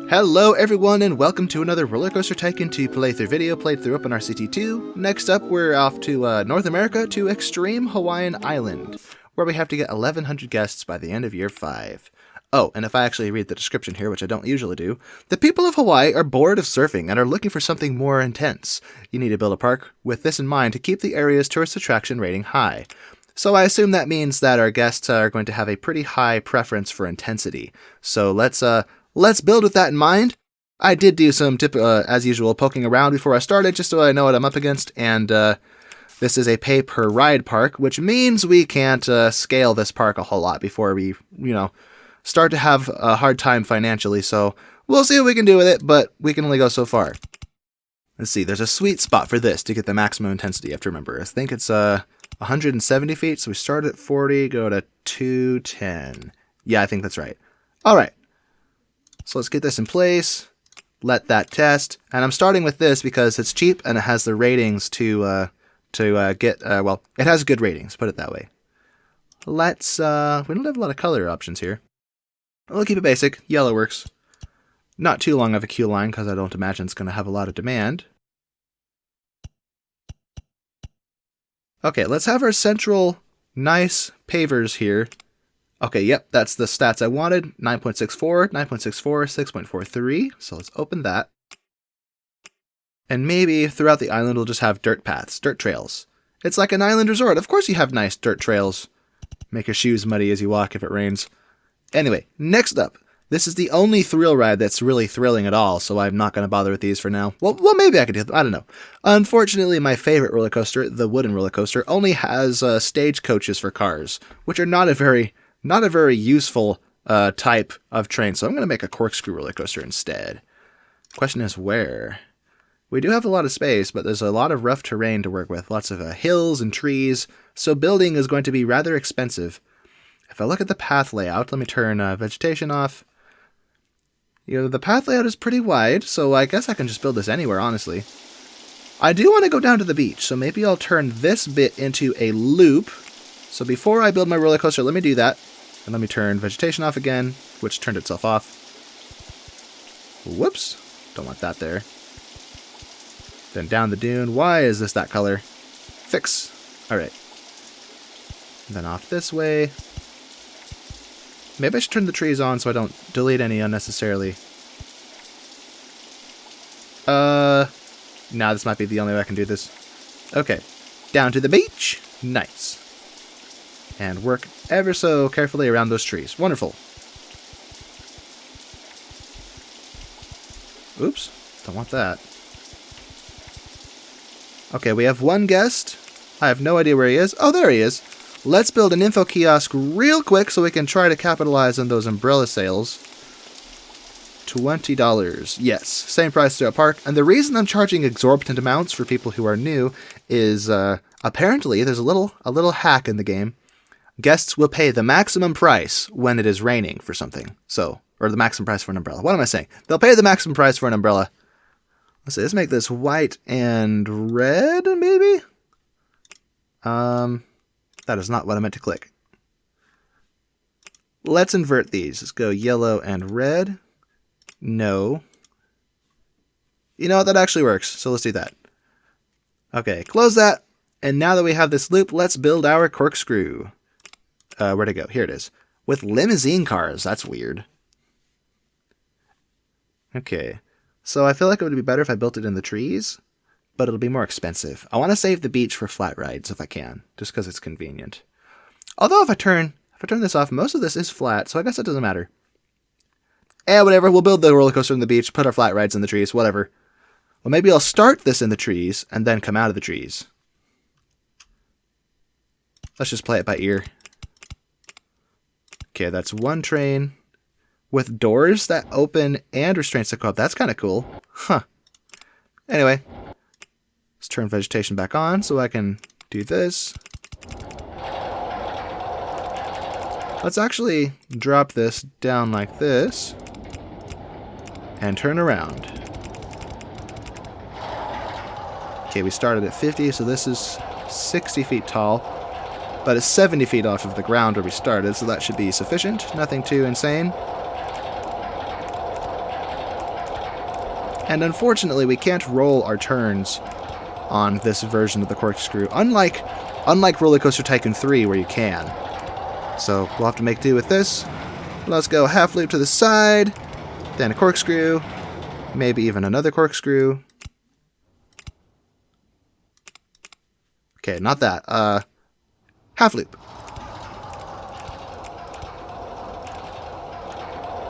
Hello everyone and welcome to another RollerCoaster Tycoon 2 playthrough video played through up on RCT2. Next up we're off to North America to Extreme Hawaiian Island, where we have to get 1,100 guests by the end of year 5. Oh, and if I actually read the description here, which I don't usually do, the people of Hawaii are bored of surfing and are looking for something more intense. You need to build a park with this in mind to keep the area's tourist attraction rating high. So I assume that means that our guests are going to have a pretty high preference for intensity. So let's build with that in mind. I did do some, as usual, poking around before I started, just so I know what I'm up against, and this is a pay-per-ride park, which means we can't scale this park a whole lot before we, start to have a hard time financially, so we'll see what we can do with it, but we can only go so far. Let's see, there's a sweet spot for this to get the maximum intensity, you have to remember. I think it's 170 feet, so we start at 40, go to 210. Yeah, I think that's right. Alright. So let's get this in place, let that test, and I'm starting with this because it's cheap and it has the ratings to get, well, it has good ratings, put it that way. Let's, we don't have a lot of color options here. We'll keep it basic, yellow works. Not too long of a queue line because I don't imagine it's going to have a lot of demand. Okay, let's have our central nice pavers here. Okay, yep, that's the stats I wanted. 9.64, 9.64, 6.43. So let's open that. And maybe throughout the island we'll just have dirt paths, dirt trails. It's like an island resort. Of course you have nice dirt trails. Make your shoes muddy as you walk if it rains. Anyway, next up. This is the only thrill ride that's really thrilling at all, so I'm not going to bother with these for now. Well, maybe I could do them. I don't know. Unfortunately, my favorite roller coaster, the wooden roller coaster, only has stage coaches for cars, which are not a very useful type of train, so I'm going to make a corkscrew roller coaster instead. Question is where? We do have a lot of space, but there's a lot of rough terrain to work with, lots of hills and trees, so building is going to be rather expensive. If I look at the path layout, let me turn vegetation off. The path layout is pretty wide, so I guess I can just build this anywhere, honestly. I do want to go down to the beach, so maybe I'll turn this bit into a loop. So before I build my roller coaster, let me do that. And let me turn vegetation off again, which turned itself off. Whoops. Don't want that there. Then down the dune. Why is this that color? Fix. Alright. Then off this way. Maybe I should turn the trees on so I don't delete any unnecessarily. Nah, this might be the only way I can do this. Okay. Down to the beach. Nice. And work ever so carefully around those trees. Wonderful. Oops. Don't want that. Okay, we have one guest. I have no idea where he is. Oh, there he is. Let's build an info kiosk real quick so we can try to capitalize on those umbrella sales. $20. Yes, same price to a park. And the reason I'm charging exorbitant amounts for people who are new is apparently there's a little hack in the game. Guests will pay the maximum price when it is raining for something. So, or the maximum price for an umbrella. What am I saying? They'll pay the maximum price for an umbrella. Let's see, let's make this white and red, maybe? That is not what I meant to click. Let's invert these. Let's go yellow and red. No. You know what? That actually works. So let's do that. Okay, close that. And now that we have this loop, let's build our corkscrew. Where'd it go? Here it is. With limousine cars. That's weird. Okay. So I feel like it would be better if I built it in the trees, but it'll be more expensive. I want to save the beach for flat rides if I can, just because it's convenient. Although if I turn this off, most of this is flat, so I guess it doesn't matter. Whatever, we'll build the roller coaster in the beach, put our flat rides in the trees, whatever. Well, maybe I'll start this in the trees, and then come out of the trees. Let's just play it by ear. Okay, that's one train with doors that open and restraints that go up. That's kind of cool. Huh. Anyway. Let's turn vegetation back on so I can do this. Let's actually drop this down like this and turn around. Okay, we started at 50, so this is 60 feet tall, but it's 70 feet off of the ground where we started, so that should be sufficient. Nothing too insane. And unfortunately, we can't roll our turns on this version of the corkscrew, unlike RollerCoaster Tycoon 3, where you can. So we'll have to make do with this. Let's go half loop to the side, then a corkscrew, maybe even another corkscrew. Okay, not that. Half loop.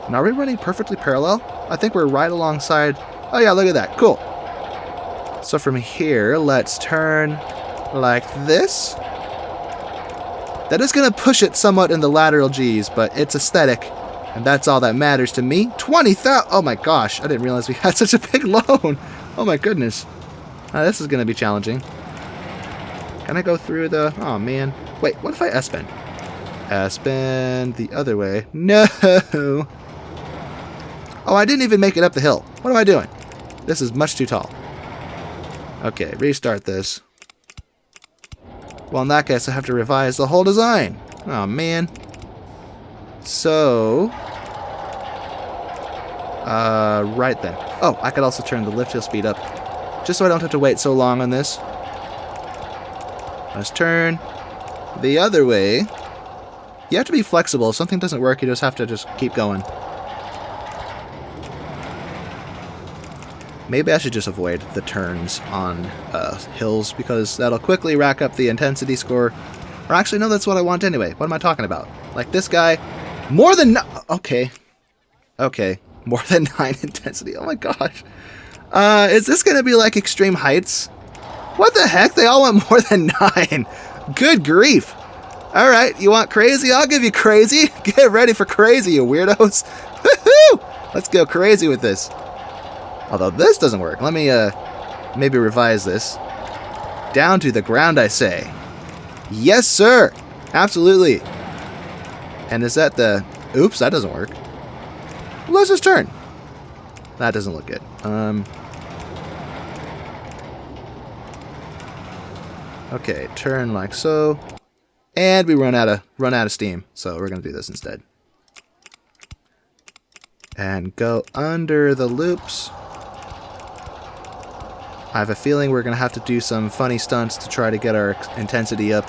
And are we running perfectly parallel? I think we're right alongside. Oh yeah, look at that. Cool. So from here, let's turn like this. That is going to push it somewhat in the lateral G's, but it's aesthetic, and that's all that matters to me. 20,000! Oh my gosh, I didn't realize we had such a big loan. Oh my goodness. This is going to be challenging. Can I go through the... Oh man. Wait, what if I S-bend? S-bend the other way. No! Oh, I didn't even make it up the hill. What am I doing? This is much too tall. Okay, restart this. Well, in that case, I have to revise the whole design. Oh, man. So... right then. Oh, I could also turn the lift hill speed up. Just so I don't have to wait so long on this. Let's turn the other way. You have to be flexible. If something doesn't work, you just have to keep going. Maybe I should just avoid the turns on hills, because that'll quickly rack up the intensity score. Or actually, no, that's what I want anyway. What am I talking about? Like this guy. More than... Okay. Okay. More than 9 intensity. Oh my gosh. Is this going to be like extreme heights? What the heck? They all want more than 9. Good grief. Alright, you want crazy? I'll give you crazy. Get ready for crazy, you weirdos. Woohoo! Let's go crazy with this. Although this doesn't work. Let me maybe revise this. Down to the ground, I say. Yes, sir! Absolutely. And is that the... Oops, that doesn't work. Let's just turn. That doesn't look good. Okay, turn like so. And we run out of steam. So we're gonna do this instead. And go under the loops. I have a feeling we're going to have to do some funny stunts to try to get our intensity up.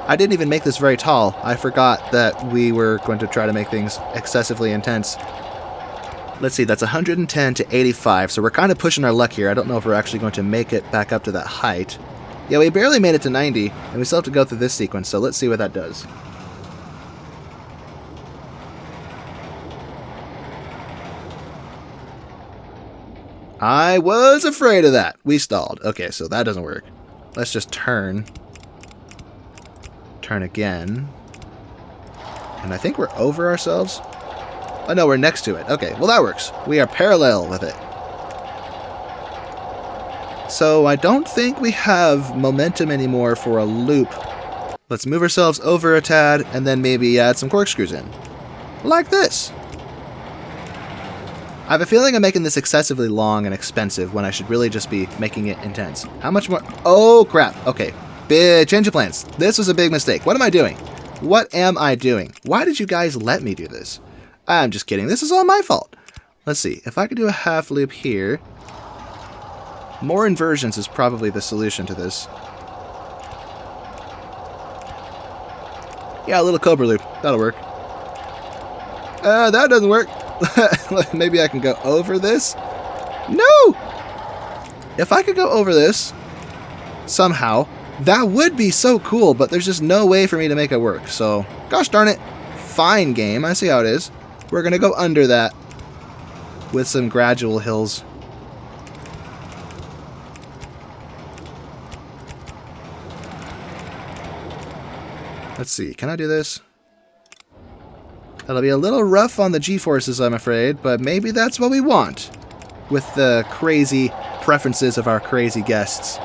I didn't even make this very tall. I forgot that we were going to try to make things excessively intense. Let's see, that's 110 to 85, so we're kind of pushing our luck here. I don't know if we're actually going to make it back up to that height. Yeah, we barely made it to 90, and we still have to go through this sequence, so let's see what that does. I was afraid of that. We stalled. Okay, so that doesn't work. Let's just turn. Turn again. And I think we're over ourselves. Oh, no, we're next to it. Okay, well, that works. We are parallel with it. So I don't think we have momentum anymore for a loop. Let's move ourselves over a tad and then maybe add some corkscrews in. Like this. I have a feeling I'm making this excessively long and expensive when I should really just be making it intense. How much more? Oh, crap. Okay. Big change of plans. This was a big mistake. What am I doing? What am I doing? Why did you guys let me do this? I'm just kidding. This is all my fault. Let's see. If I could do a half loop here. More inversions is probably the solution to this. Yeah, a little cobra loop. That'll work. That doesn't work. Maybe I can go over this? No! If I could go over this, somehow, that would be so cool, but there's just no way for me to make it work. So, gosh darn it. Fine game, I see how it is. We're going to go under that with some gradual hills. Let's see, can I do this? That'll be a little rough on the G-forces, I'm afraid, but maybe that's what we want with the crazy preferences of our crazy guests.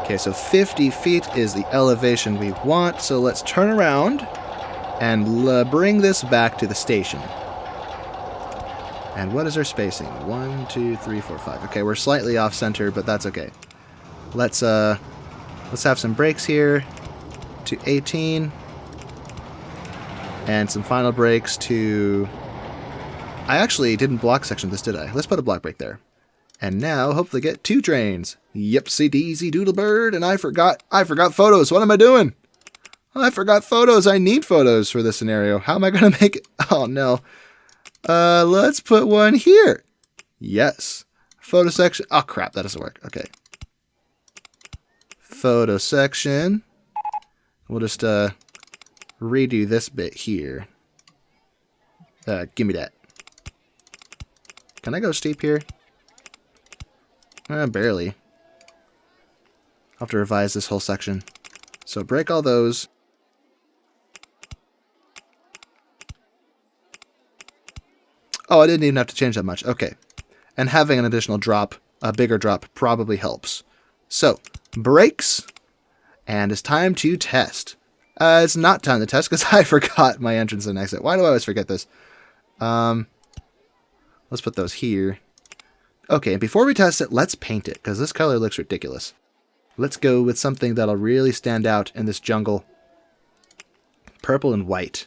Okay, so 50 feet is the elevation we want, so let's turn around and bring this back to the station. And what is our spacing? 1, 2, 3, 4, 5. Okay, we're slightly off center, but that's okay. Let's have some brakes here to 18. And some final brakes to... I actually didn't block section this, did I? Let's put a block brake there. And now, hopefully get 2 trains. Yipsy daisy doodle bird, and I forgot photos. What am I doing? I forgot photos. I need photos for this scenario. How am I going to make it? Oh, no. Let's put one here. Yes. Photo section. Oh, crap. That doesn't work. Okay. Photo section. We'll just redo this bit here. Give me that. Can I go steep here? Barely. I'll have to revise this whole section. So break all those. Oh, I didn't even have to change that much. Okay. And having an additional drop, a bigger drop, probably helps. So, brakes. And it's time to test. It's not time to test because I forgot my entrance and exit. Why do I always forget this? Let's put those here. Okay, and before we test it, let's paint it because this color looks ridiculous. Let's go with something that'll really stand out in this jungle. Purple and white.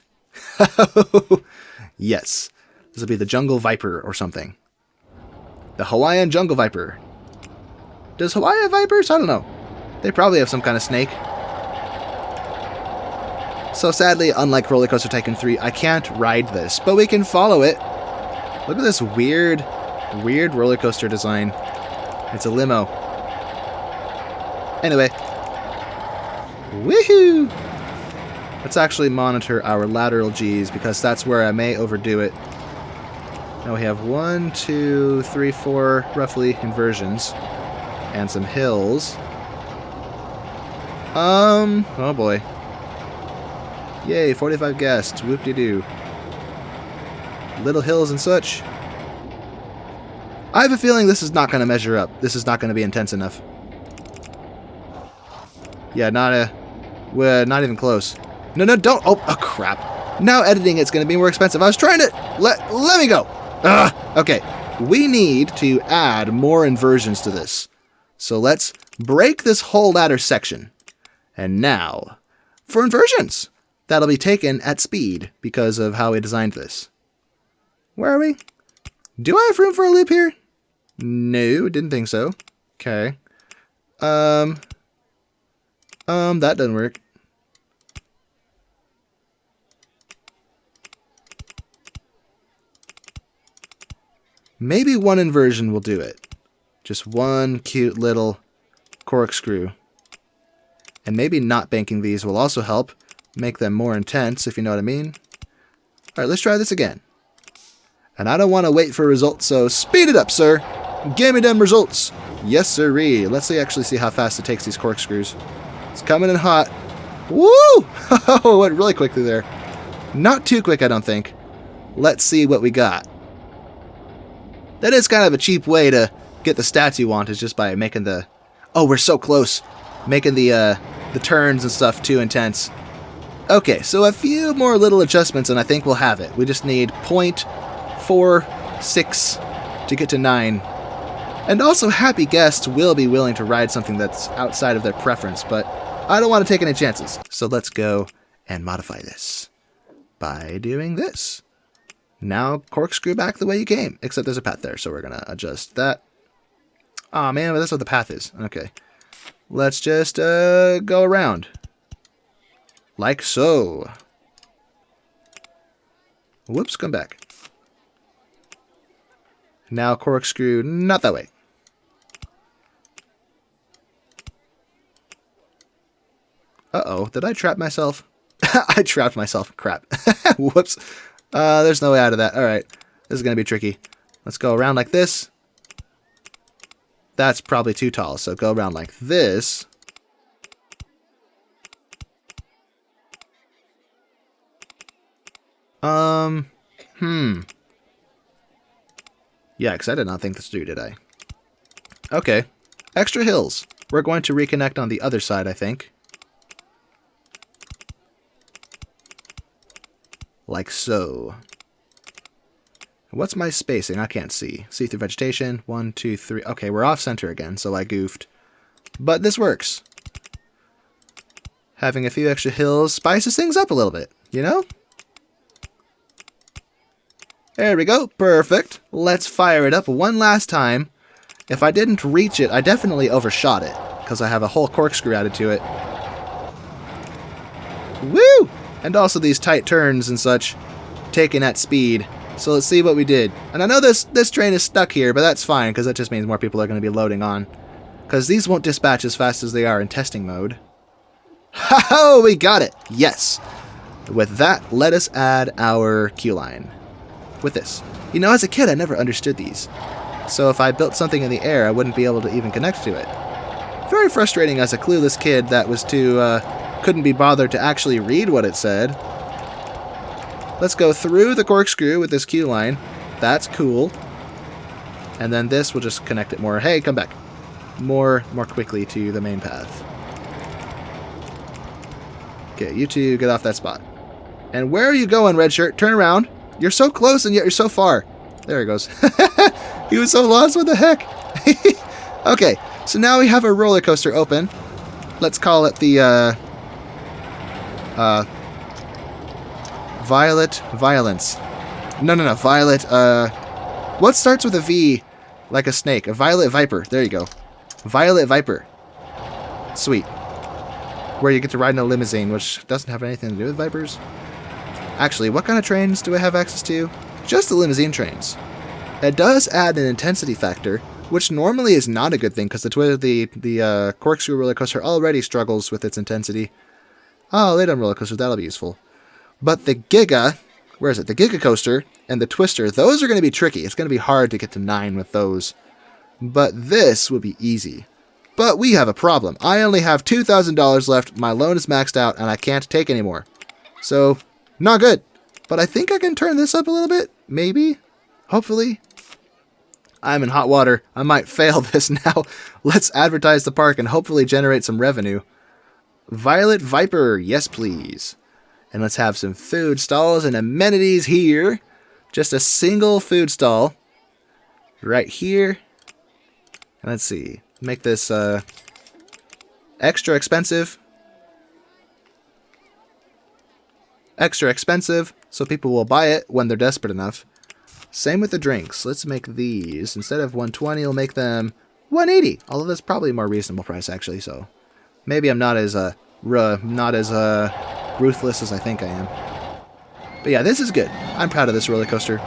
Yes. This will be the Jungle Viper or something. The Hawaiian Jungle Viper. Does Hawaii have vipers? I don't know. They probably have some kind of snake. So sadly, unlike RollerCoaster Tycoon 3, I can't ride this, but we can follow it. Look at this weird roller coaster design. It's a limo. Anyway. Woohoo! Let's actually monitor our lateral G's because that's where I may overdo it. Now we have 1, 2, 3, 4 roughly inversions. And some hills. Oh boy. Yay, 45 guests. Whoop-de-doo. Little hills and such. I have a feeling this is not going to measure up. This is not going to be intense enough. Yeah, not even close. No, don't. Oh, crap. Now editing it's going to be more expensive. I was trying to... Let me go. Okay. We need to add more inversions to this. So let's break this whole ladder section. And now, for inversions. That'll be taken at speed because of how we designed this. Where are we? Do I have room for a loop here? No, didn't think so. Okay. That doesn't work. Maybe one inversion will do it. Just one cute little corkscrew. And maybe not banking these will also help make them more intense, if you know what I mean. Alright, let's try this again. And I don't want to wait for results, so speed it up, sir. Give me them results. Yes, sirree. Let's actually see how fast it takes these corkscrews. It's coming in hot. Woo! Oh, it went really quickly there. Not too quick, I don't think. Let's see what we got. That is kind of a cheap way to get the stats you want, is just by making the... Oh, we're so close. Making the turns and stuff too intense. Okay, so a few more little adjustments and I think we'll have it. We just need 0.46 to get to 9. And also happy guests will be willing to ride something that's outside of their preference, but I don't want to take any chances. So let's go and modify this by doing this. Now corkscrew back the way you came, except there's a path there, so we're going to adjust that. Aw, man, but that's what the path is. Okay. Let's just go around. Like so. Whoops, come back. Now corkscrew, not that way. Uh-oh, did I trap myself? I trapped myself. Crap. Whoops. There's no way out of that. Alright, this is going to be tricky. Let's go around like this. That's probably too tall, so go around like this. Yeah, because I did not think this through, did I? Okay. Extra hills. We're going to reconnect on the other side, I think. Like so. What's my spacing? I can't see. See through vegetation. 1, 2, 3. Okay, we're off center again, so I goofed. But this works. Having a few extra hills spices things up a little bit, you know? There we go. Perfect. Let's fire it up one last time. If I didn't reach it, I definitely overshot it, because I have a whole corkscrew added to it. Woo! And also these tight turns and such, taken at speed. So let's see what we did. And I know this train is stuck here, but that's fine, because that just means more people are going to be loading on. Because these won't dispatch as fast as they are in testing mode. Ha-ho! We got it! Yes! With that, let us add our queue line. With this. You know, as a kid, I never understood these. So if I built something in the air, I wouldn't be able to even connect to it. Very frustrating as a clueless kid that was couldn't be bothered to actually read what it said. Let's go through the corkscrew with this queue line. That's cool. And then this will just connect it more. Hey, come back. More quickly to the main path. Okay, you two get off that spot. And where are you going, red shirt? Turn around. You're so close and yet you're so far. There he goes. He was so lost. What the heck? Okay, so now we have a roller coaster open. Let's call it the Violet Violence. No, Violet. What starts with a V, like a snake? A Violet Viper. There you go. Violet Viper. Sweet. Where you get to ride in a limousine, which doesn't have anything to do with Vipers. Actually, what kind of trains do I have access to? Just the limousine trains. It does add an intensity factor, which normally is not a good thing, because the corkscrew roller coaster already struggles with its intensity. Oh, they done roller coaster, that'll be useful. But the Giga, where is it? The Giga Coaster and the Twister, those are going to be tricky. It's going to be hard to get to 9 with those. But this would be easy. But we have a problem. I only have $2,000 left, my loan is maxed out, and I can't take any more. So, not good. But I think I can turn this up a little bit. Maybe. Hopefully. I'm in hot water. I might fail this now. Let's advertise the park and hopefully generate some revenue. Violet Viper. Yes, please. And let's have some food stalls and amenities here. Just a single food stall. Right here. And let's see. Make this extra expensive. Extra expensive, so people will buy it when they're desperate enough. Same with the drinks. Let's make these. Instead of 120, we'll make them 180. Although that's probably a more reasonable price, actually. So maybe I'm not as ruthless as I think I am. But yeah, this is good. I'm proud of this roller coaster.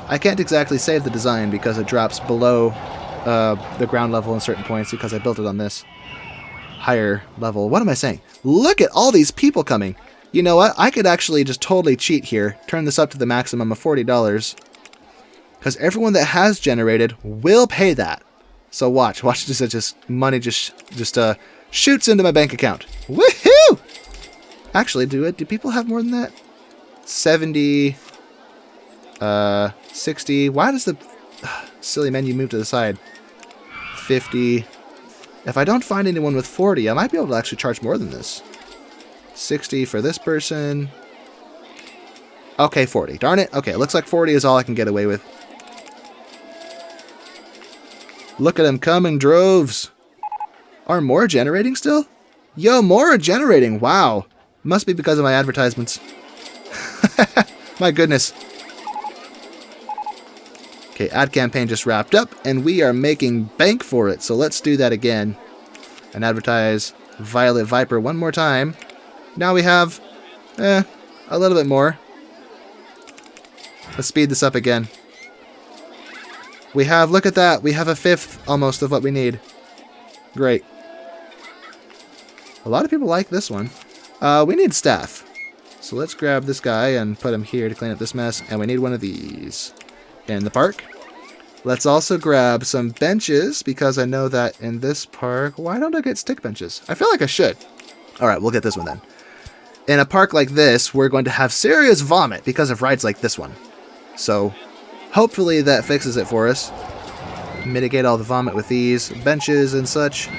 I can't exactly save the design because it drops below the ground level in certain points because I built it on this higher level. What am I saying? Look at all these people coming. You know what? I could actually just totally cheat here. Turn this up to the maximum of $40. Because everyone that has generated will pay that. So watch this. Money just shoots into my bank account. Woohoo! Actually, do people have more than that? 70, 60. Why does the silly menu move to the side? 50. If I don't find anyone with 40, I might be able to actually charge more than this. 60 for this person. Okay, 40. Darn it. Okay, looks like 40 is all I can get away with. Look at them come in droves. Are more generating still? Yo, more are generating. Wow. Must be because of my advertisements. My goodness. Okay, ad campaign just wrapped up, and we are making bank for it. So let's do that again. And advertise Violet Viper one more time. Now we have, a little bit more. Let's speed this up again. We have, look at that, we have a fifth almost of what we need. Great. A lot of people like this one. We need staff. So let's grab this guy and put him here to clean up this mess. And we need one of these in the park. Let's also grab some benches, because I know that in this park, why don't I get stick benches? I feel like I should. Alright, we'll get this one then. In a park like this, we're going to have serious vomit because of rides like this one. So, hopefully that fixes it for us. Mitigate all the vomit with these benches and such.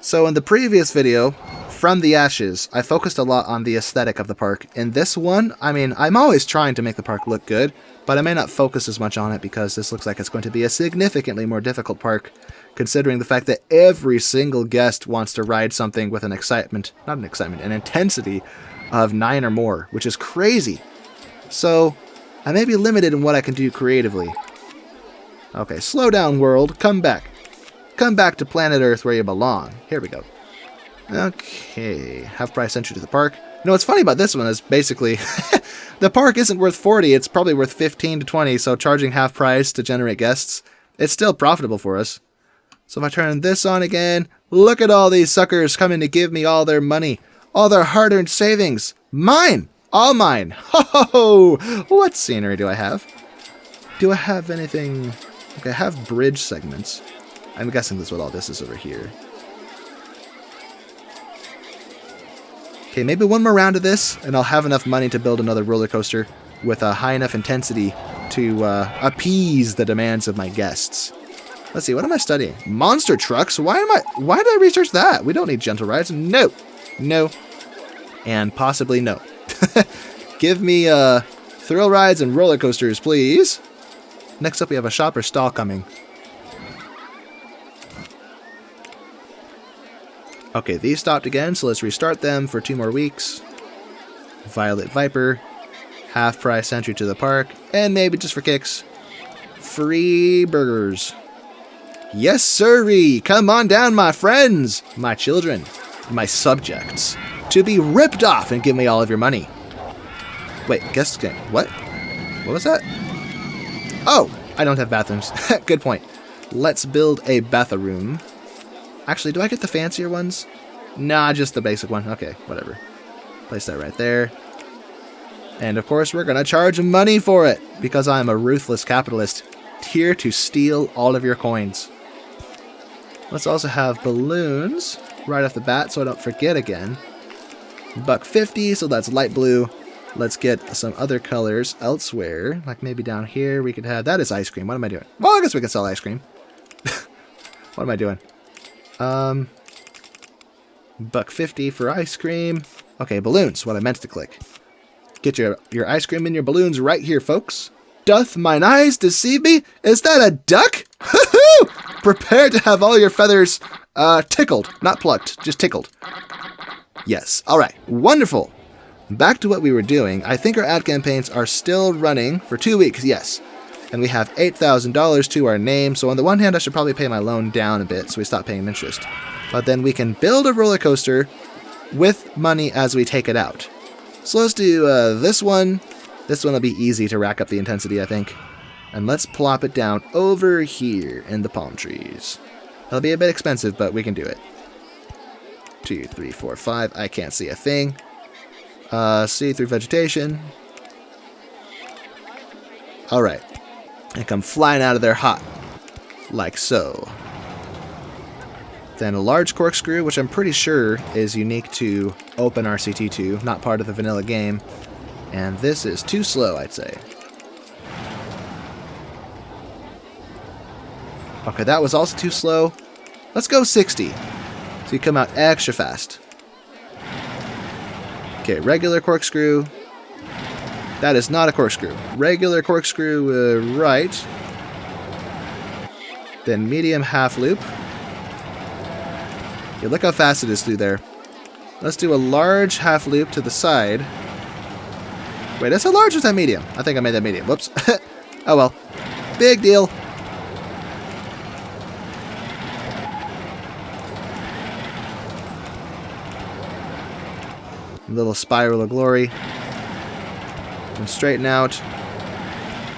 So in the previous video, From the Ashes, I focused a lot on the aesthetic of the park. In this one, I mean, I'm always trying to make the park look good, but I may not focus as much on it because this looks like it's going to be a significantly more difficult park, considering the fact that every single guest wants to ride something with an an intensity of 9 or more, which is crazy. So, I may be limited in what I can do creatively. Okay, slow down, world. Come back. Come back to planet Earth where you belong. Here we go. Okay, half-price entry to the park. You know what's funny about this one is basically the park isn't worth 40, it's probably worth 15 to 20, so charging half price to generate guests, it's still profitable for us. So if I turn this on again, look at all these suckers coming to give me all their money, all their hard-earned savings. Mine! All mine! Ho ho ho! What scenery do I have? Do I have anything? Okay, I have bridge segments. I'm guessing that's what all this is over here. Okay, maybe one more round of this, and I'll have enough money to build another roller coaster with a high enough intensity to appease the demands of my guests. Let's see, what am I studying? Monster trucks? Why did I research that? We don't need gentle rides. No. No. And possibly no. Give me thrill rides and roller coasters, please. Next up, we have a shopper stall coming. Okay, these stopped again, so let's restart them for 2 more weeks. Violet Viper, half price entry to the park, and maybe just for kicks, free burgers. Yes, sirree! Come on down, my friends, my children, my subjects, to be ripped off and give me all of your money. Wait, guest game. What? What was that? Oh, I don't have bathrooms. Good point. Let's build a bathroom. Actually, do I get the fancier ones? Nah, just the basic one. Okay, whatever. Place that right there. And of course, we're gonna charge money for it, because I'm a ruthless capitalist, here to steal all of your coins. Let's also have balloons right off the bat, so I don't forget again. $1.50, so that's light blue. Let's get some other colors elsewhere, like maybe down here we could have... That is ice cream. What am I doing? Well, I guess we can sell ice cream. What am I doing? $1.50 for ice cream. Okay, balloons, what I meant to click. Get your ice cream and your balloons right here, folks. Doth mine eyes deceive me? Is that a duck? Hoo-hoo! Prepare to have all your feathers, tickled. Not plucked, just tickled. Yes, alright, wonderful. Back to what we were doing. I think our ad campaigns are still running for 2 weeks, yes. And we have $8,000 to our name, so on the one hand, I should probably pay my loan down a bit so we stop paying interest. But then we can build a roller coaster with money as we take it out. So let's do this one. This one will be easy to rack up the intensity, I think. And let's plop it down over here in the palm trees. It'll be a bit expensive, but we can do it. 2, 3, 4, 5. I can't see a thing. See through vegetation. Alright. And come flying out of there hot. Like so. Then a large corkscrew, which I'm pretty sure is unique to Open RCT2, not part of the vanilla game. And this is too slow, I'd say. Okay, that was also too slow. Let's go 60. So you come out extra fast. Okay, regular corkscrew. That is not a corkscrew. Regular corkscrew, right. Then medium half loop. Yeah, look how fast it is through there. Let's do a large half loop to the side. Wait, is that large or is that medium? I think I made that medium. Whoops. Oh well. Big deal. Little spiral of glory. And straighten out.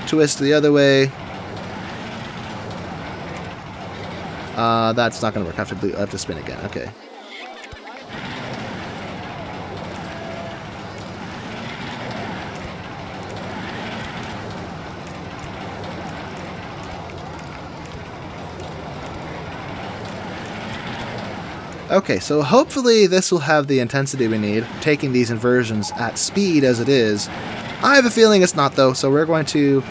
Twist the other way. That's not going to work. I have to spin again. Okay. Okay, so hopefully this will have the intensity we need, taking these inversions at speed as it is. I have a feeling it's not, though, so we're going to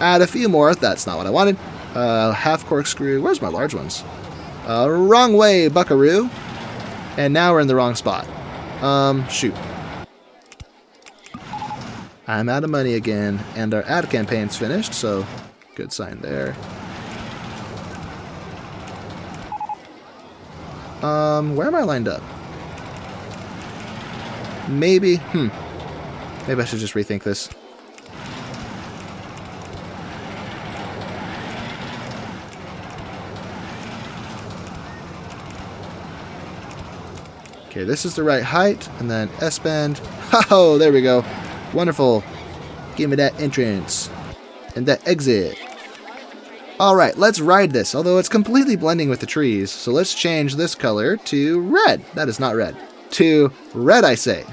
add a few more. That's not what I wanted. Half corkscrew. Where's my large ones? Wrong way, buckaroo. And now we're in the wrong spot. Shoot. I'm out of money again, and our ad campaign's finished, so good sign there. Where am I lined up? Maybe I should just rethink this. Okay, this is the right height, and then S-bend. Oh, there we go. Wonderful. Give me that entrance. And that exit. Alright, let's ride this, although it's completely blending with the trees. So let's change this color to red. That is not red. To red, I say.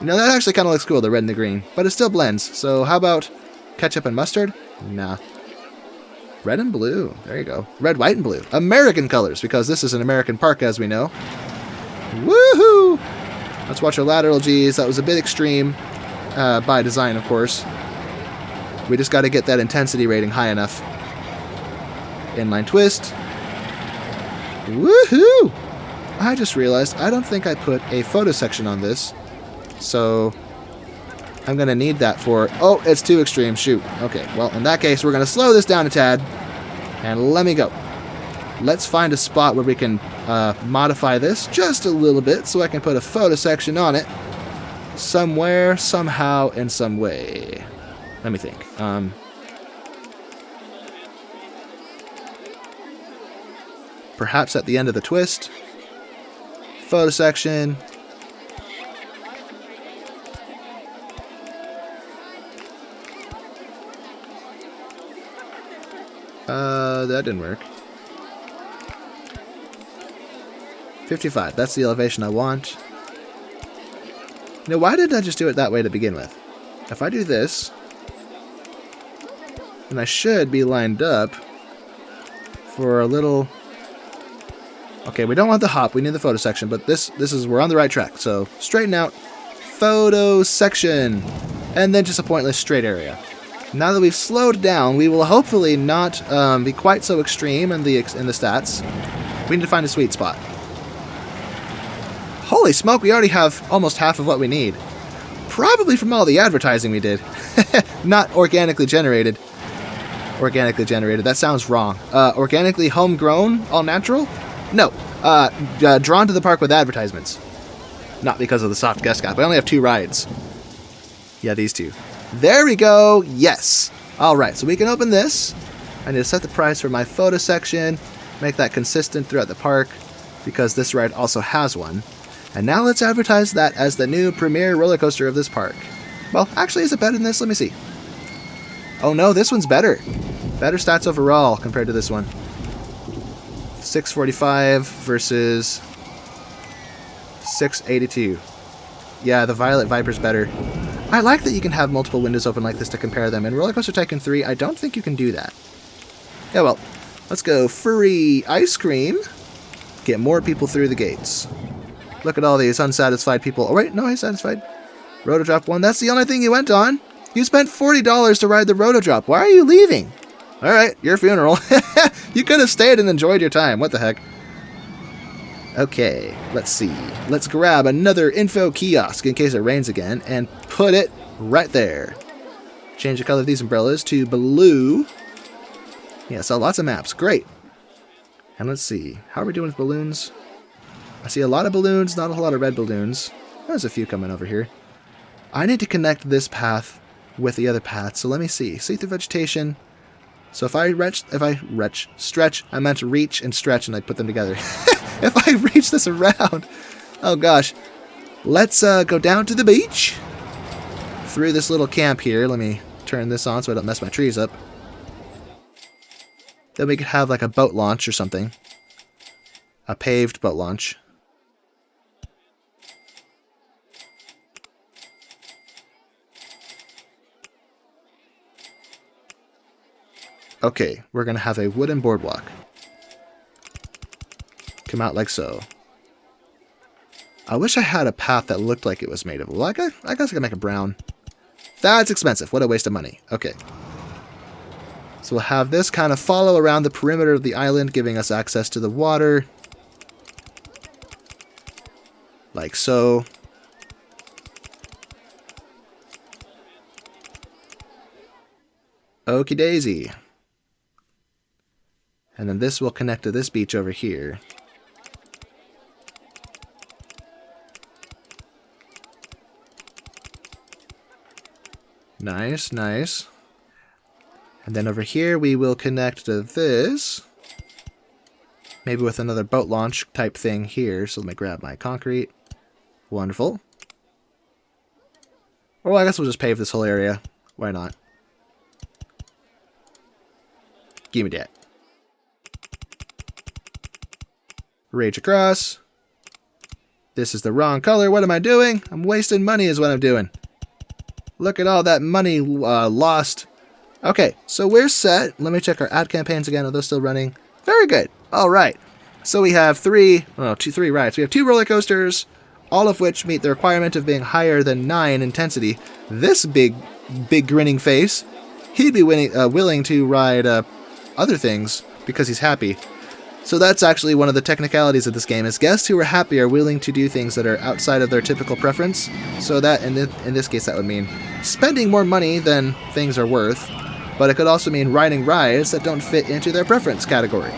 You know, that actually kind of looks cool, the red and the green. But it still blends. So how about ketchup and mustard? Nah. Red and blue. There you go. Red, white, and blue. American colors, because this is an American park, as we know. Woohoo! Let's watch our lateral Gs. That was a bit extreme, by design, of course. We just got to get that intensity rating high enough. Inline twist. Woohoo! I just realized I don't think I put a photo section on this. So I'm going to need that for... Oh, it's too extreme. Shoot. Okay, well, in that case, we're going to slow this down a tad. And let me go. Let's find a spot where we can modify this just a little bit so I can put a photo section on it. Somewhere, somehow, in some way. Let me think. Perhaps at the end of the twist. Photo section. That didn't work. 55. That's the elevation I want. Now, why didn't I just do it that way to begin with? If I do this, then I should be lined up for a little... Okay, we don't want the hop. We need the photo section, but this is... We're on the right track. So, straighten out. Photo section. And then just a pointless straight area. Now that we've slowed down, we will hopefully not be quite so extreme in the stats. We need to find a sweet spot. Holy smoke, we already have almost half of what we need. Probably from all the advertising we did. Not organically generated. Organically generated, that sounds wrong. Organically homegrown, all natural? No. Drawn to the park with advertisements. Not because of the soft guest cap. I only have 2 rides. Yeah, these 2. There we go. Yes. All right, so we can open this. I need to set the price for my photo section. Make that consistent throughout the park because this ride also has one. And now let's advertise that as the new premier roller coaster of this park. Well, actually, is it better than this? Let me see. Oh no, this one's better. Better stats overall compared to this one. 645 versus 682. Yeah, the Violet Viper's better. I like that you can have multiple windows open like this to compare them. In RollerCoaster Tycoon 3, I don't think you can do that. Yeah, well, let's go furry ice cream. Get more people through the gates. Look at all these unsatisfied people. Oh, wait, no, he's satisfied. Rotodrop 1, that's the only thing you went on. You spent $40 to ride the Rotodrop. Why are you leaving? All right, your funeral. You could have stayed and enjoyed your time. What the heck? Okay, let's see. Let's grab another info kiosk in case it rains again and put it right there. Change the color of these umbrellas to blue. Yeah, so lots of maps. Great. And let's see. How are we doing with balloons? I see a lot of balloons, not a whole lot of red balloons. There's a few coming over here. I need to connect this path with the other path, so let me see. See through vegetation. So if I stretch, I meant reach and stretch, and I put them together. If I reach this around, oh gosh. Let's go down to the beach. Through this little camp here. Let me turn this on so I don't mess my trees up. Then we could have like a boat launch or something. A paved boat launch. Okay, we're going to have a wooden boardwalk. Come out like so. I wish I had a path that looked like it was made of wool. I guess I could make it brown. That's expensive. What a waste of money. Okay. So we'll have this kind of follow around the perimeter of the island, giving us access to the water. Like so. Okie daisy. And then this will connect to this beach over here. Nice, nice. And then over here we will connect to this. Maybe with another boat launch type thing here. So let me grab my concrete. Wonderful. Well, I guess we'll just pave this whole area. Why not? Give me that. Rage across. This is the wrong color. What am I doing? I'm wasting money is what I'm doing. Look at all that money lost. Okay, so we're set. Let me check our ad campaigns again. Are those still running? Very good. All right. So we have three rides. We have 2 roller coasters, all of which meet the requirement of being higher than 9 intensity. This big grinning face, he'd be willing to ride other things because he's happy. So that's actually one of the technicalities of this game, is guests who are happy are willing to do things that are outside of their typical preference. So that, in this case, that would mean spending more money than things are worth, but it could also mean riding rides that don't fit into their preference category.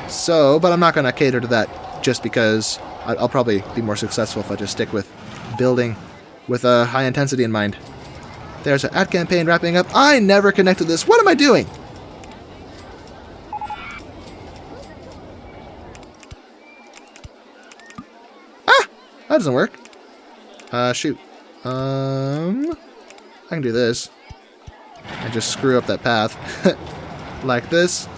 So, but I'm not going to cater to that just because I'll probably be more successful if I just stick with building with a high intensity in mind. There's an ad campaign wrapping up. I never connected this. What am I doing? That doesn't work. Shoot. I can do this. And just screw up that path. Like this.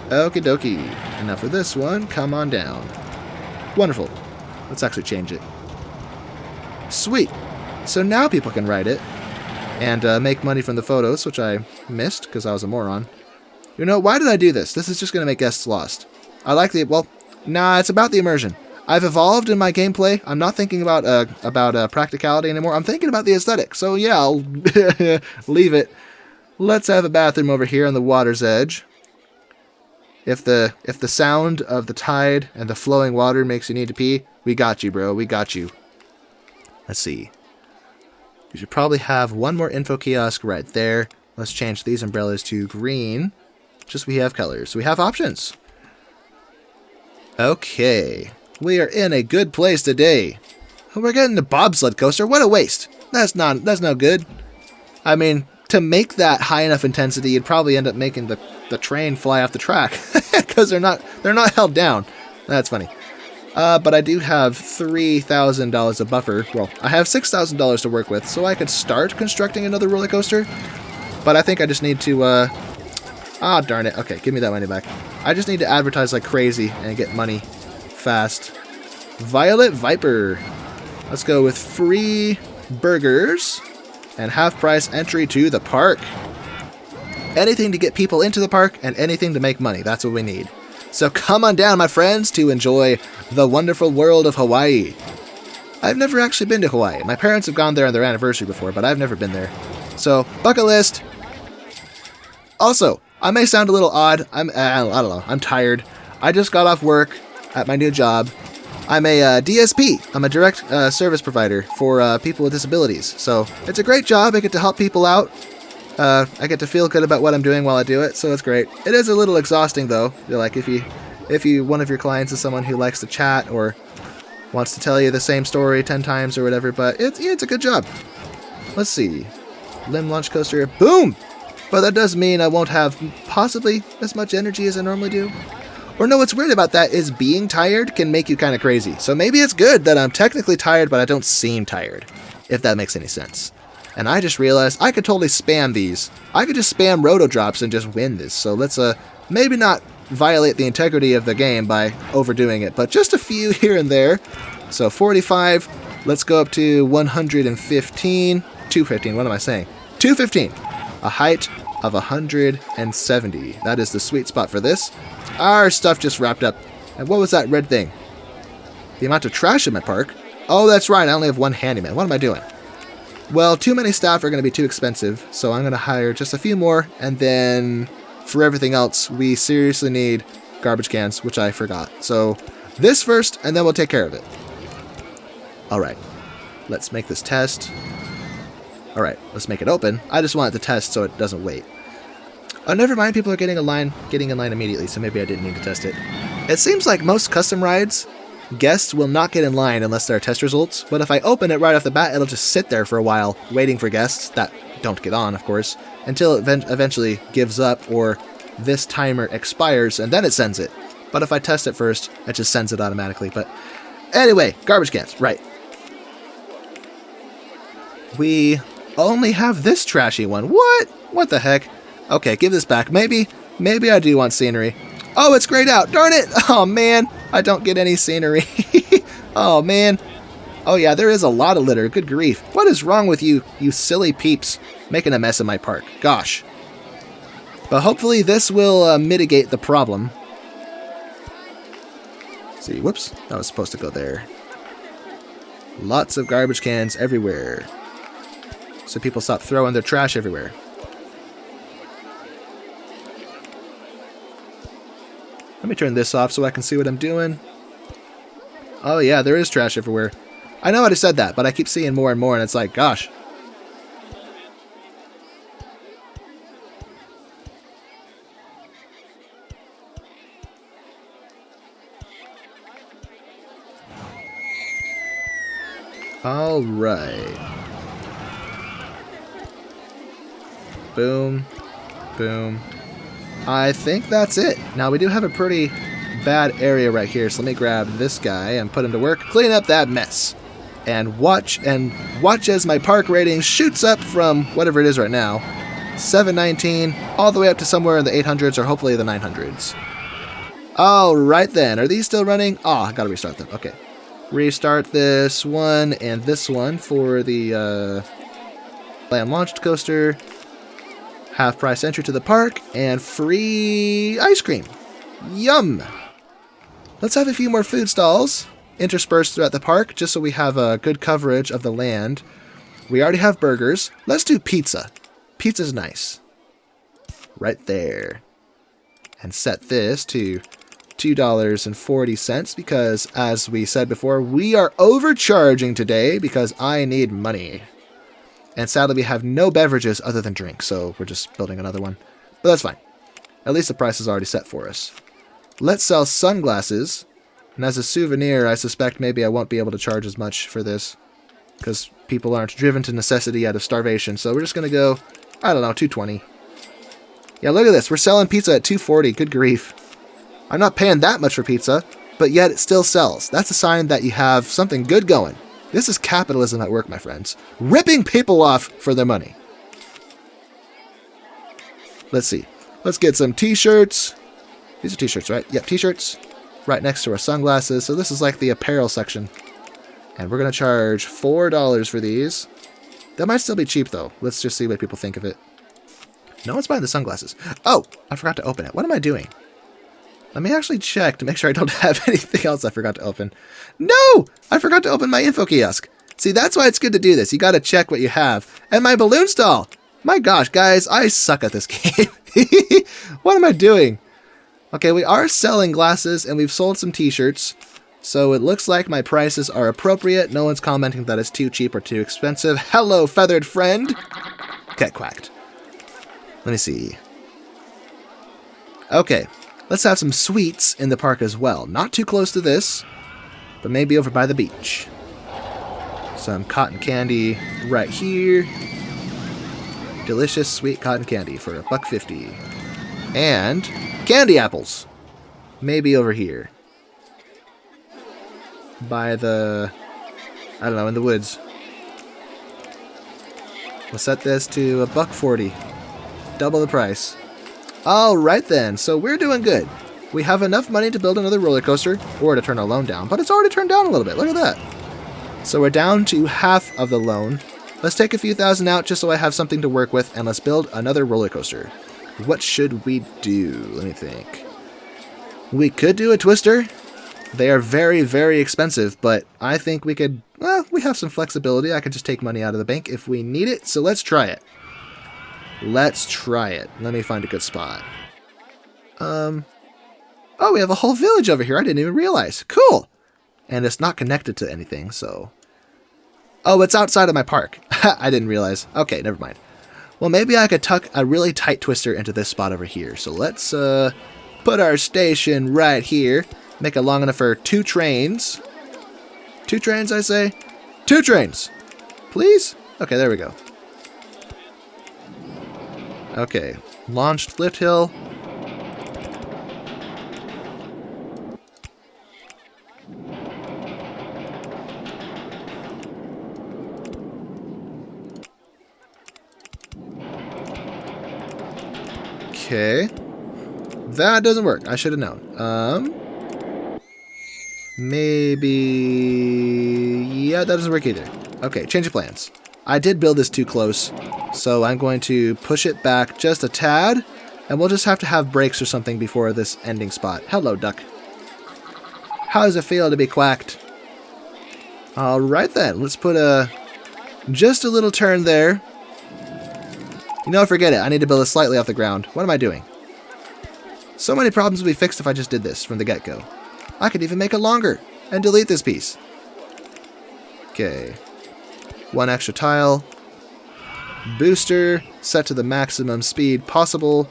Okie dokie. And now for this one, come on down. Wonderful. Let's actually change it. Sweet. So now people can ride it. And make money from the photos, which I missed because I was a moron. You know, why did I do this? This is just going to make guests lost. I like the... Well... Nah, it's about the immersion. I've evolved in my gameplay. I'm not thinking about practicality anymore. I'm thinking about the aesthetic. So yeah, I'll leave it. Let's have a bathroom over here on the water's edge. If the sound of the tide and the flowing water makes you need to pee, we got you, bro. We got you. Let's see. You should probably have one more info kiosk right there. Let's change these umbrellas to green. Just we have colors. We have options. Okay, we are in a good place today. We're getting a bobsled coaster. What a waste. That's no good. I mean, to make that high enough intensity, you'd probably end up making the train fly off the track because they're not held down. That's funny. But I do have $3,000 of buffer. Well, I have $6,000 to work with, so I could start constructing another roller coaster. But I think I just need to ah, darn it. Okay, give me that money back. I just need to advertise like crazy and get money fast. Violet Viper. Let's go with free burgers and half-price entry to the park. Anything to get people into the park and anything to make money. That's what we need. So come on down, my friends, to enjoy the wonderful world of Hawaii. I've never actually been to Hawaii. My parents have gone there on their anniversary before, but I've never been there. So, bucket list. Also, I may sound a little odd. I don't know. I'm tired. I just got off work at my new job. I'm a DSP. I'm a direct service provider for people with disabilities. So it's a great job. I get to help people out. I get to feel good about what I'm doing while I do it. So it's great. It is a little exhausting though. Like if one of your clients is someone who likes to chat or wants to tell you the same story 10 times or whatever. But it's a good job. Let's see. Limb launch coaster. Boom. But that does mean I won't have possibly as much energy as I normally do. Or no, what's weird about that is being tired can make you kind of crazy. So maybe it's good that I'm technically tired, but I don't seem tired, if that makes any sense. And I just realized I could totally spam these. I could just spam roto drops and just win this. So let's maybe not violate the integrity of the game by overdoing it, but just a few here and there. So 45, let's go up to 115, 215, what am I saying? 215. A height of 170. That is the sweet spot for this. Our stuff just wrapped up. And what was that red thing? The amount of trash in my park? Oh, that's right. I only have one handyman. What am I doing? Well, too many staff are going to be too expensive, so I'm going to hire just a few more, and then for everything else, we seriously need garbage cans, which I forgot. So this first, and then we'll take care of it. All right. Let's make this test. All right, let's make it open. I just want it to test so it doesn't wait. Oh, never mind. People are getting in line immediately, so maybe I didn't need to test it. It seems like most custom rides, guests will not get in line unless there are test results. But if I open it right off the bat, it'll just sit there for a while, waiting for guests that don't get on, of course, until it eventually gives up or this timer expires and then it sends it. But if I test it first, it just sends it automatically. But anyway, garbage cans, right. We only have this trashy one. What? What the heck? Okay, give this back. Maybe I do want scenery. Oh, it's grayed out. Darn it. Oh, man. I don't get any scenery. Oh, man. Oh, yeah, there is a lot of litter. Good grief. What is wrong with you, you silly peeps, making a mess of my park? Gosh. But hopefully this will mitigate the problem. Let's see, whoops. That was supposed to go there. Lots of garbage cans everywhere. So people stop throwing their trash everywhere. Let me turn this off so I can see what I'm doing. Oh yeah, there is trash everywhere. I know I just said that, but I keep seeing more and more, and it's like, gosh. All right. Boom. Boom. I think that's it. Now, we do have a pretty bad area right here, so let me grab this guy and put him to work. Clean up that mess. And watch as my park rating shoots up from whatever it is right now, 719, all the way up to somewhere in the 800s or hopefully the 900s. All right then. Are these still running? Oh, I gotta restart them. Okay. Restart this one and this one for the land-launched coaster. Half-price entry to the park, and free ice cream. Yum! Let's have a few more food stalls interspersed throughout the park, just so we have a good coverage of the land. We already have burgers. Let's do pizza. Pizza's nice. Right there. And set this to $2.40, because, as we said before, we are overcharging today because I need money. And sadly, we have no beverages other than drinks, so we're just building another one. But that's fine. At least the price is already set for us. Let's sell sunglasses. And as a souvenir, I suspect maybe I won't be able to charge as much for this, because people aren't driven to necessity out of starvation. So we're just going to go, I don't know, $2.20. Yeah, look at this. We're selling pizza at $2.40. Good grief. I'm not paying that much for pizza, but yet it still sells. That's a sign that you have something good going. This is capitalism at work, my friends. Ripping people off for their money. Let's see. Let's get some t-shirts. These are t-shirts, right? Yep, t-shirts. Right next to our sunglasses. So this is like the apparel section. And we're going to charge $4 for these. That might still be cheap, though. Let's just see what people think of it. No one's buying the sunglasses. Oh, I forgot to open it. What am I doing? Let me actually check to make sure I don't have anything else I forgot to open. No! I forgot to open my info kiosk. See, that's why it's good to do this. You got to check what you have. And my balloon stall. My gosh, guys, I suck at this game. What am I doing? Okay, we are selling glasses, and we've sold some t-shirts. So it looks like my prices are appropriate. No one's commenting that it's too cheap or too expensive. Hello, feathered friend. Get quacked. Let me see. Okay. Let's have some sweets in the park as well. Not too close to this, but maybe over by the beach. Some cotton candy right here. Delicious sweet cotton candy for $1.50. And candy apples. Maybe over here. By the, I don't know, in the woods. We'll set this to $1.40. Double the price. Alright then, so we're doing good. We have enough money to build another roller coaster, or to turn our loan down, but it's already turned down a little bit. Look at that. So we're down to half of the loan. Let's take a few thousand out just so I have something to work with, and let's build another roller coaster. What should we do? Let me think. We could do a twister. They are very, very expensive, but I think we could, well, we have some flexibility. I could just take money out of the bank if we need it, so let's try it. Let's try it. Let me find a good spot. Oh, we have a whole village over here. I didn't even realize. Cool. And it's not connected to anything, so... Oh, it's outside of my park. I didn't realize. Okay, never mind. Well, maybe I could tuck a really tight twister into this spot over here. So let's put our station right here. Make it long enough for 2 trains. 2 trains, I say? 2 trains! Please? Okay, there we go. Okay, launched lift hill. Okay. That doesn't work. I should have known. Maybe... Yeah, that doesn't work either. Okay, change of plans. I did build this too close, so I'm going to push it back just a tad, and we'll just have to have breaks or something before this ending spot. Hello, duck. How does it feel to be quacked? Alright then, let's put just a little turn there. You know, forget it. I need to build it slightly off the ground. What am I doing? So many problems would be fixed if I just did this from the get-go. I could even make it longer and delete this piece. Okay. One extra tile. Booster set to the maximum speed possible.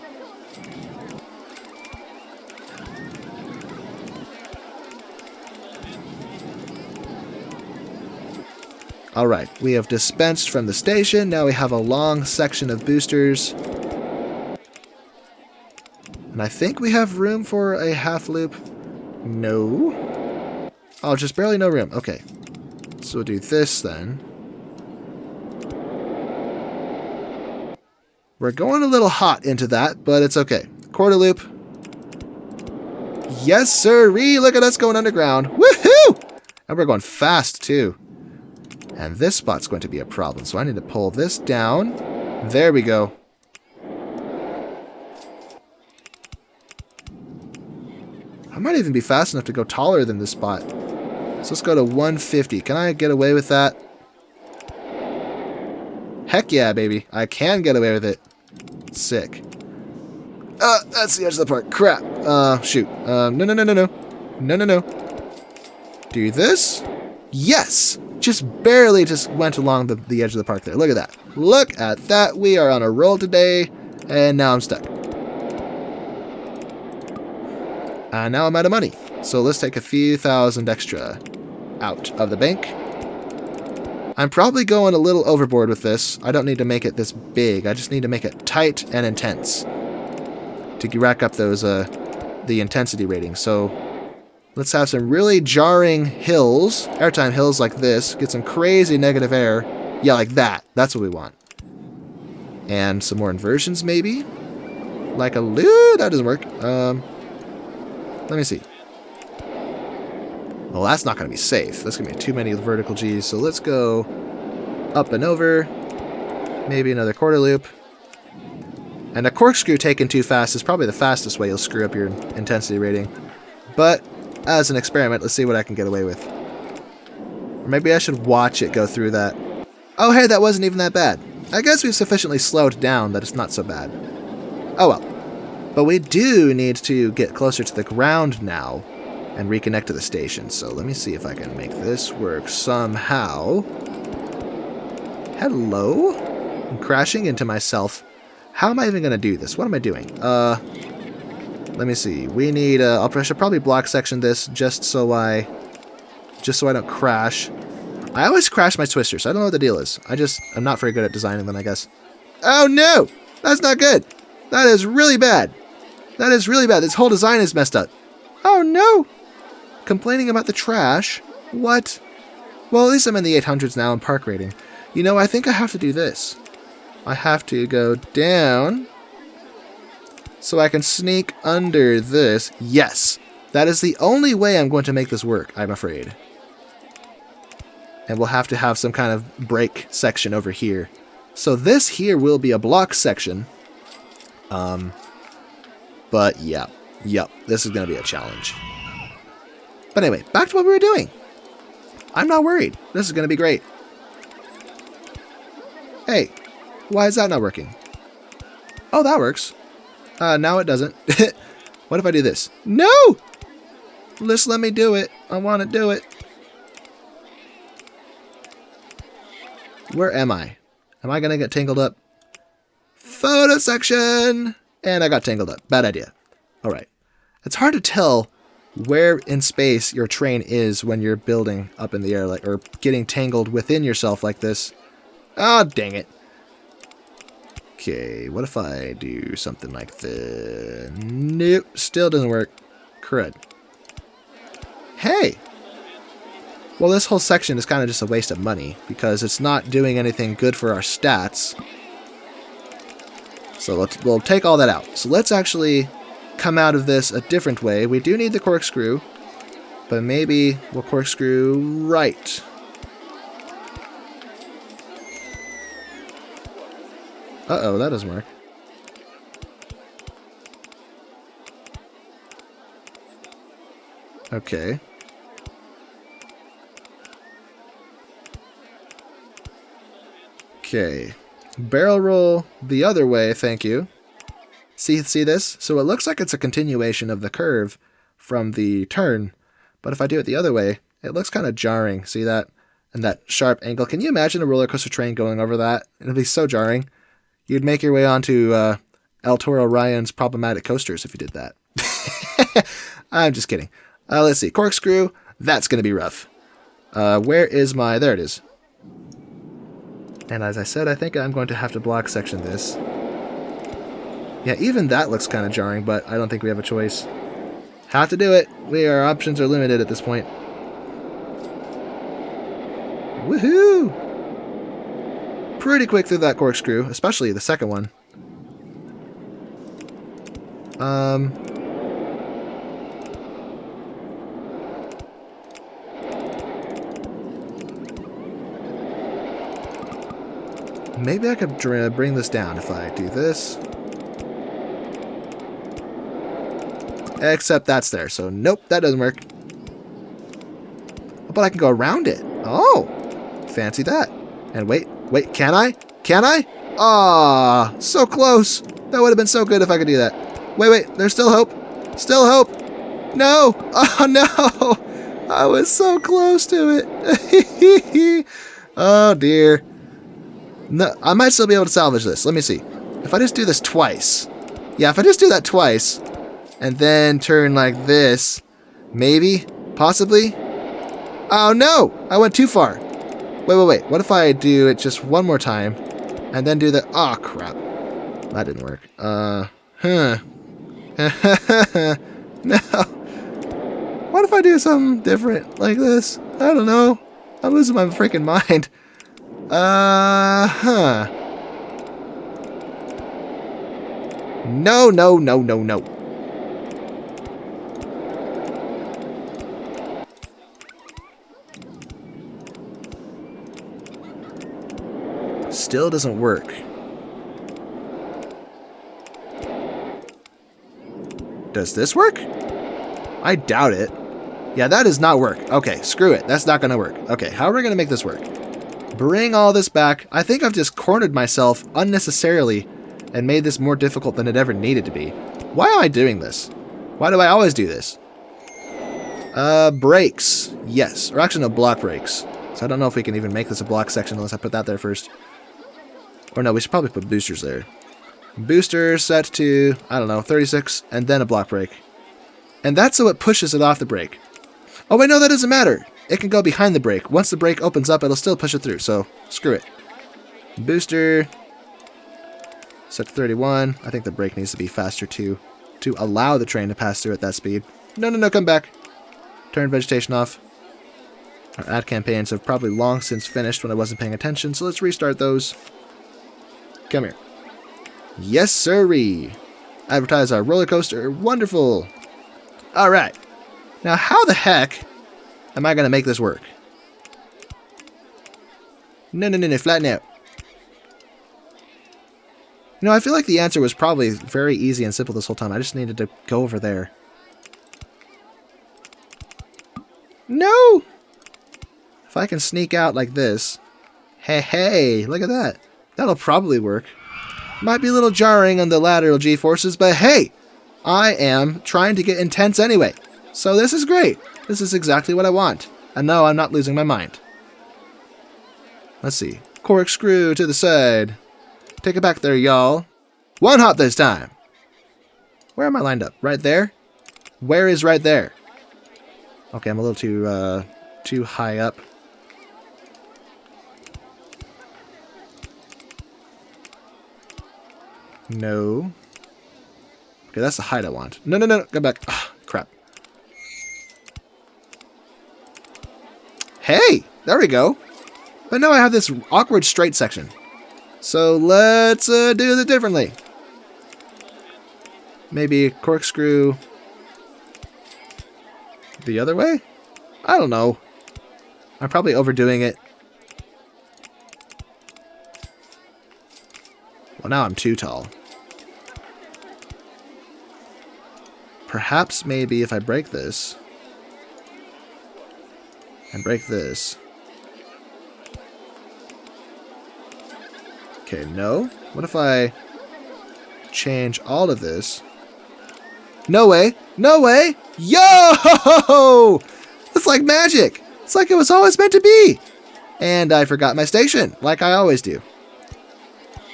Alright, we have dispensed from the station. Now we have a long section of boosters. And I think we have room for a half loop. No. Oh, just barely no room. Okay. So we'll do this then. We're going a little hot into that, but it's okay. Quarter loop. Yes, sirree! Look at us going underground. Woohoo! And we're going fast, too. And this spot's going to be a problem, so I need to pull this down. There we go. I might even be fast enough to go taller than this spot. So let's go to 150. Can I get away with that? Heck yeah, baby. I can get away with it. Sick. That's the edge of the park. Crap. Shoot. No. Do this? Yes! Just barely just went along the edge of the park there. Look at that. Look at that. We are on a roll today. And now I'm stuck. And now I'm out of money. So let's take a few thousand extra out of the bank. I'm probably going a little overboard with this. I don't need to make it this big. I just need to make it tight and intense to rack up those the intensity rating. So let's have some really jarring hills, airtime hills like this. Get some crazy negative air. Yeah, like that. That's what we want. And some more inversions maybe. Like a loop. That doesn't work. Let me see. Well, that's not going to be safe. That's going to be too many vertical G's. So let's go up and over. Maybe another quarter loop. And a corkscrew taken too fast is probably the fastest way you'll screw up your intensity rating. But as an experiment, let's see what I can get away with. Or maybe I should watch it go through that. Oh, hey, that wasn't even that bad. I guess we've sufficiently slowed down that it's not so bad. Oh well. But we do need to get closer to the ground now and reconnect to the station. So let me see if I can make this work somehow. Hello? I'm crashing into myself. How am I even going to do this? What am I doing? Let me see. We need I should probably block section this just so I don't crash. I always crash my twisters. I don't know what the deal is. I'm not very good at designing them, I guess. Oh no! That's not good. That is really bad. That is really bad. This whole design is messed up. Oh no! Complaining about the trash? What? Well, at least I'm in the 800s now in park rating. You know, I think I have to do this. I have to go down so I can sneak under this. Yes! That is the only way I'm going to make this work, I'm afraid. And we'll have to have some kind of break section over here. So this here will be a block section. But yeah, this is going to be a challenge. But anyway, back to what we were doing. I'm not worried. This is going to be great. Hey, why is that not working? Oh, that works. Now it doesn't. What if I do this? No! Just let me do it. I want to do it. Where am I? Am I going to get tangled up? Photo section! And I got tangled up. Bad idea. Alright. It's hard to tell where in space your train is when you're building up in the air, like, or getting tangled within yourself like this. Oh, dang it. Okay, what if I do something like this? Nope, still doesn't work. Crud. Hey! Well, this whole section is kind of just a waste of money, because it's not doing anything good for our stats. So we'll take all that out. So let's actually come out of this a different way. We do need the corkscrew, but maybe we'll corkscrew right. Uh-oh, that doesn't work. Okay. Okay. Barrel roll the other way, thank you. See this? So it looks like it's a continuation of the curve from the turn, but if I do it the other way, it looks kind of jarring. See that? And that sharp angle. Can you imagine a roller coaster train going over that? It'd be so jarring. You'd make your way onto El Toro Ryan's problematic coasters if you did that. I'm just kidding. Let's see. Corkscrew. That's going to be rough. Where is my... There it is. And as I said, I think I'm going to have to block section this. Yeah, even that looks kind of jarring, but I don't think we have a choice. Have to do it. Our options are limited at this point. Woohoo! Pretty quick through that corkscrew, especially the second one. Maybe I could bring this down if I do this. Except that's there, so nope, that doesn't work. But I can go around it. Oh, fancy that. And wait, can I? Can I? Ah, so close. That would have been so good if I could do that. Wait, there's still hope. Still hope. No. Oh, no. I was so close to it. Oh, dear. No, I might still be able to salvage this. Let me see. If I just do this twice. Yeah, if I just do that twice and then turn like this, maybe, possibly. Oh, no. I went too far. Wait. What if I do it just one more time and then do the... Oh, crap. That didn't work. No. What if I do something different like this? I don't know. I'm losing my freaking mind. No. Still doesn't work. Does this work? I doubt it. Yeah, that does not work. Okay, screw it. That's not going to work. Okay, how are we going to make this work? Bring all this back. I think I've just cornered myself unnecessarily and made this more difficult than it ever needed to be. Why am I doing this? Why do I always do this? Brakes. Yes. Or actually, no, block brakes. So I don't know if we can even make this a block section unless I put that there first. Or no, we should probably put boosters there. Booster set to, I don't know, 36, and then a block brake. And that's so it pushes it off the brake. Oh wait, no, that doesn't matter. It can go behind the brake. Once the brake opens up, it'll still push it through, so screw it. Booster set to 31. I think the brake needs to be faster too, to allow the train to pass through at that speed. No, come back. Turn vegetation off. Our ad campaigns have probably long since finished when I wasn't paying attention, so let's restart those. Come here. Yes, sirree. Advertise our roller coaster. Wonderful. All right. Now, how the heck am I going to make this work? No, flatten out. You know, I feel like the answer was probably very easy and simple this whole time. I just needed to go over there. No! If I can sneak out like this. Hey, look at that. That'll probably work. Might be a little jarring on the lateral G-forces, but hey! I am trying to get intense anyway. So this is great. This is exactly what I want. And no, I'm not losing my mind. Let's see. Corkscrew to the side. Take it back there, y'all. One hop this time. Where am I lined up? Right there? Where is right there? Okay, I'm a little too high up. No. Okay, that's the height I want. No. Go back. Ah, crap. Hey! There we go. But now I have this awkward straight section. So let's do it differently. Maybe corkscrew the other way? I don't know. I'm probably overdoing it. Well, now I'm too tall. Perhaps maybe if I break this and break this. Okay, no. What if I change all of this? No way! No way! Yo! It's like magic! It's like it was always meant to be! And I forgot my station, like I always do.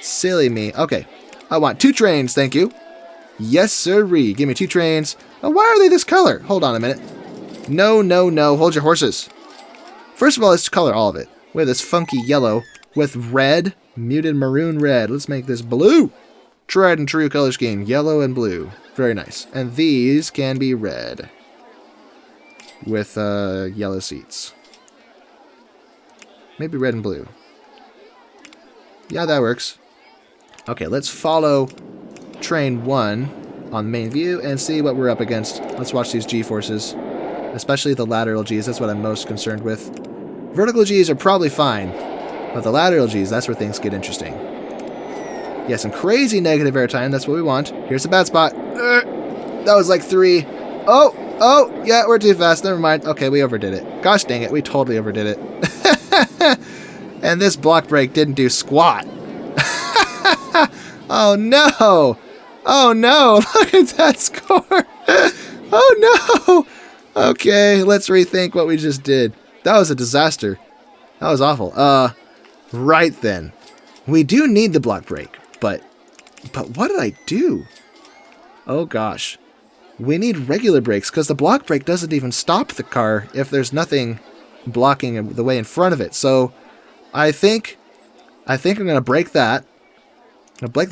Silly me. Okay. I want 2 trains, thank you. Yes, sirree. Give me 2 trains. Oh, why are they this color? Hold on a minute. No, no, no. Hold your horses. First of all, let's color all of it. We have this funky yellow with red, muted maroon red. Let's make this blue. Tried and true color scheme. Yellow and blue. Very nice. And these can be red with yellow seats. Maybe red and blue. Yeah, that works. Okay, let's follow train 1 on main view and see what we're up against. Let's watch these G-forces, especially the lateral Gs. That's what I'm most concerned with. Vertical Gs are probably fine, but the lateral Gs, that's where things get interesting. Yeah, some crazy negative airtime. That's what we want. Here's the bad spot. That was like 3. Oh, yeah, we're too fast. Never mind. Okay, we overdid it. Gosh dang it, we totally overdid it. And this block break didn't do squat. Oh no! Oh no! Look at that score! Oh no! Okay, let's rethink what we just did. That was a disaster. That was awful. Right then. We do need the block break, but what did I do? Oh gosh. We need regular brakes because the block brake doesn't even stop the car if there's nothing blocking the way in front of it. So I think I'm gonna break that. I'm gonna break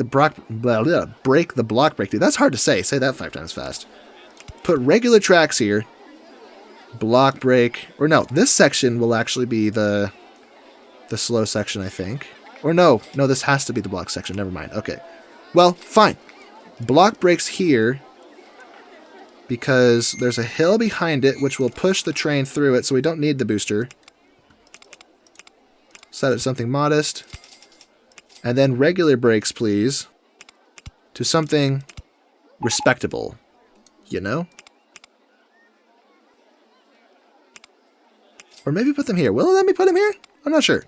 the block brake. Dude, that's hard to say. Say that 5 times fast. Put regular tracks here. Block brake. Or no, this section will actually be the slow section, I think. Or no, this has to be the block section. Never mind. Okay. Well, fine. Block brakes here because there's a hill behind it which will push the train through it, so we don't need the booster. Set it to something modest. And then regular brakes, please, to something respectable, you know? Or maybe put them here. Will it let me put them here? I'm not sure.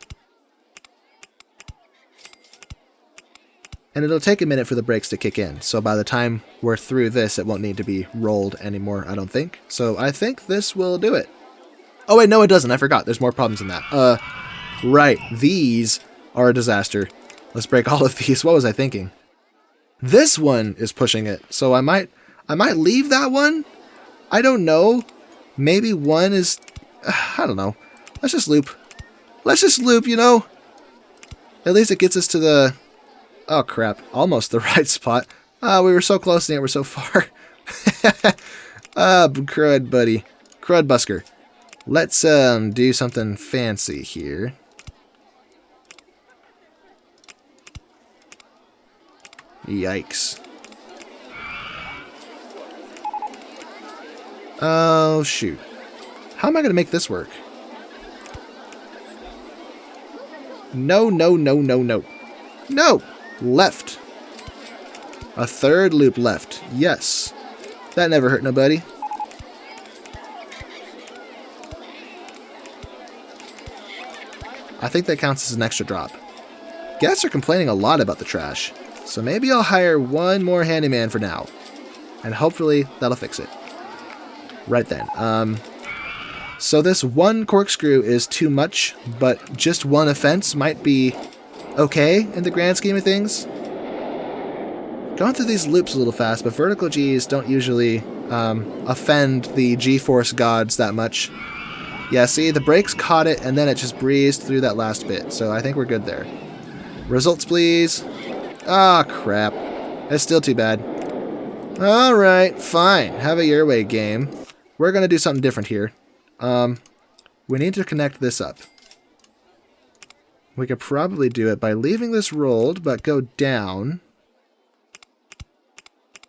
And it'll take a minute for the brakes to kick in, so by the time we're through this, it won't need to be rolled anymore, I don't think. So I think this will do it. Oh wait, no it doesn't, I forgot. There's more problems than that. Right, these are a disaster. Let's break all of these. What was I thinking? This one is pushing it, so I might leave that one. I don't know. Maybe one is... I don't know. Let's just loop. Let's just loop, you know? At least it gets us to the... Oh, crap. Almost the right spot. We were so close and yet we're so far. Crud, buddy. Crud busker. Let's do something fancy here. Yikes. Oh, shoot. How am I going to make this work? No, no, no, no, no. No! Left. A third loop left. Yes. That never hurt nobody. I think that counts as an extra drop. Guests are complaining a lot about the trash. So maybe I'll hire one more handyman for now. And hopefully that'll fix it. Right then. So this one corkscrew is too much, but just one offense might be okay in the grand scheme of things. Going through these loops a little fast, but vertical Gs don't usually offend the G-force gods that much. Yeah, see, the brakes caught it, and then it just breezed through that last bit, so I think we're good there. Results, please. Ah, crap. It's still too bad. Alright, fine. Have it your way, game. We're going to do something different here. We need to connect this up. We could probably do it by leaving this rolled, but go down.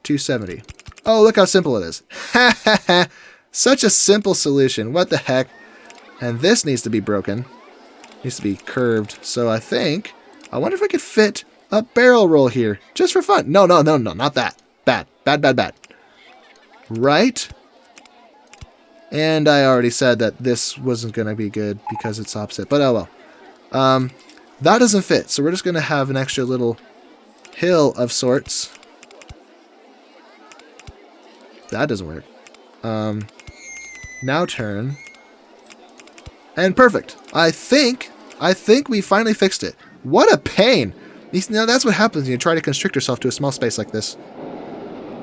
270. Oh, look how simple it is. Ha ha ha. Such a simple solution. What the heck? And this needs to be broken. Needs to be curved. So I wonder if I could fit a barrel roll here. Just for fun. No, no, no, no, not that. Bad, bad, bad, bad. Right? And I already said that this wasn't going to be good because it's opposite. But oh well. That doesn't fit. So we're just going to have an extra little hill of sorts. That doesn't work. Now turn. And perfect. I think we finally fixed it. What a pain. Now that's what happens when you try to constrict yourself to a small space like this.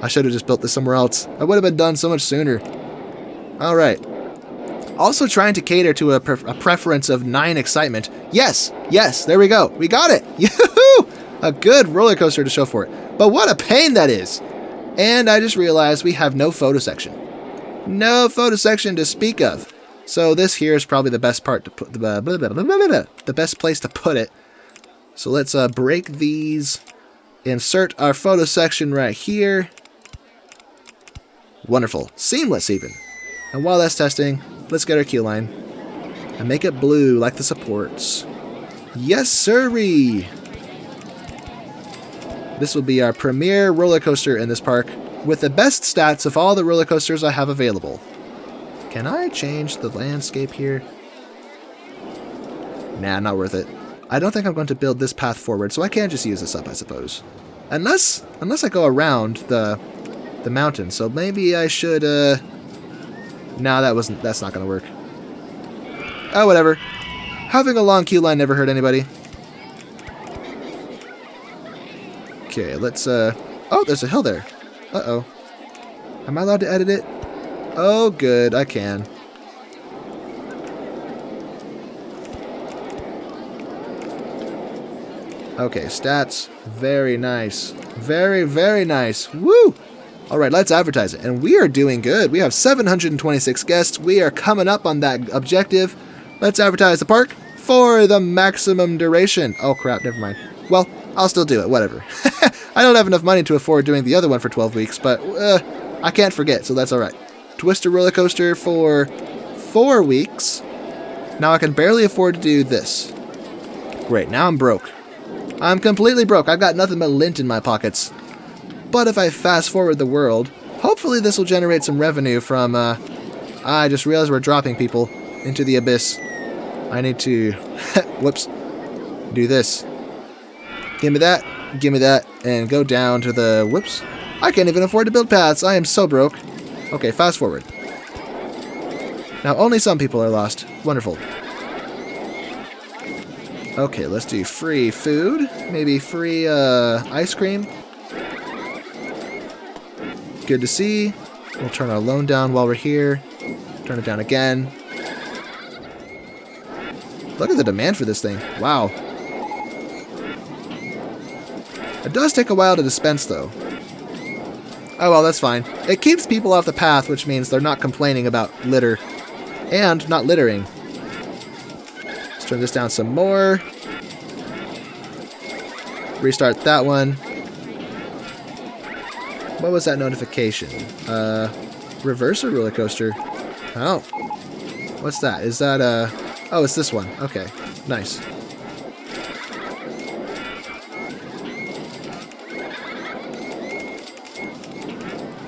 I should have just built this somewhere else. I would have been done so much sooner. Alright. Also trying to cater to a preference of 9 excitement. Yes, yes, there we go. We got it. Yoo-hoo! A good roller coaster to show for it. But what a pain that is. And I just realized we have no photo section. No photo section to speak of. So this here is probably the best part to put the best place to put it. So let's break these. Insert our photo section right here. Wonderful. Seamless even. And while that's testing, let's get our key line and make it blue like the supports. Yes, sirree! This will be our premier roller coaster in this park with the best stats of all the roller coasters I have available. Can I change the landscape here? Nah, not worth it. I don't think I'm going to build this path forward, so I can't just use this up, I suppose. Unless I go around the mountain, so maybe I should, No, that's not gonna work. Oh, whatever. Having a long queue line never hurt anybody. Okay, let's, Oh, there's a hill there. Uh-oh. Am I allowed to edit it? Oh, good, I can. Okay, stats. Very nice. Very, very nice. Woo! Alright, let's advertise it. And we are doing good. We have 726 guests. We are coming up on that objective. Let's advertise the park for the maximum duration. Oh, crap, never mind. Well, I'll still do it, whatever. I don't have enough money to afford doing the other one for 12 weeks, but I can't forget, so that's alright. Twister roller coaster for 4 weeks. Now I can barely afford to do this. Great, now I'm broke. I'm completely broke. I've got nothing but lint in my pockets. But if I fast forward the world, hopefully this will generate some revenue from, I just realized we're dropping people into the abyss. I need to, whoops, do this. Give me that, and go down to the, whoops. I can't even afford to build paths. I am so broke. Okay, fast forward. Now only some people are lost. Wonderful. Okay, let's do free food. Maybe free ice cream. Good to see. We'll turn our loan down while we're here. Turn it down again. Look at the demand for this thing. Wow. It does take a while to dispense, though. Oh well, that's fine. It keeps people off the path, which means they're not complaining about litter. And not littering. Let's turn this down some more. Restart that one. What was that notification? Reverse or roller coaster? Oh. What's that? Is that oh, it's this one. Okay. Nice.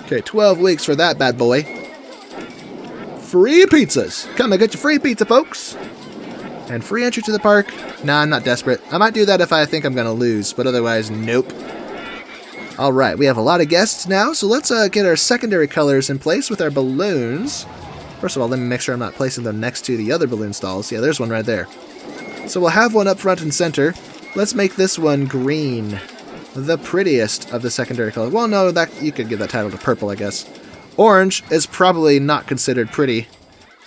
Okay, 12 weeks for that bad boy. Free pizzas! Come and get your free pizza, folks! And free entry to the park. Nah, I'm not desperate. I might do that if I think I'm gonna lose, but otherwise, nope. Alright, we have a lot of guests now, so let's get our secondary colors in place with our balloons. First of all, let me make sure I'm not placing them next to the other balloon stalls. Yeah, there's one right there. So we'll have one up front and center. Let's make this one green. The prettiest of the secondary colors. Well, no, that you could give that title to purple, I guess. Orange is probably not considered pretty.